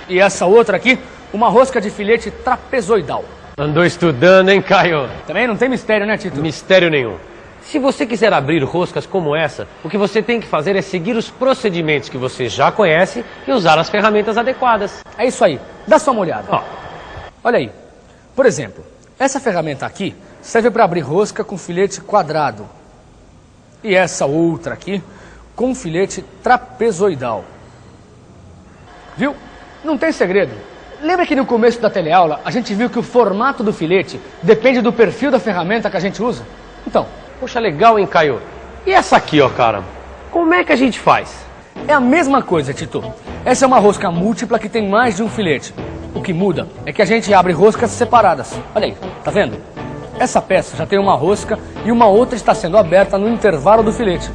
E essa outra aqui, uma rosca de filete trapezoidal. Andou estudando, hein, Caio? Também não tem mistério, né, Tito? Mistério nenhum. Se você quiser abrir roscas como essa, o que você tem que fazer é seguir os procedimentos que você já conhece e usar as ferramentas adequadas. É isso aí. Dá só uma olhada. Olha aí. Por exemplo, essa ferramenta aqui serve para abrir rosca com filete quadrado. E essa outra aqui com filete trapezoidal. Viu? Não tem segredo. Lembra que no começo da teleaula a gente viu que o formato do filete depende do perfil da ferramenta que a gente usa? Então. Poxa, legal, hein, Caio? E essa aqui, ó, cara? Como é que a gente faz? É a mesma coisa, Tito. Essa é uma rosca múltipla que tem mais de um filete. O que muda é que a gente abre roscas separadas. Olha aí, tá vendo? Essa peça já tem uma rosca e uma outra está sendo aberta no intervalo do filete.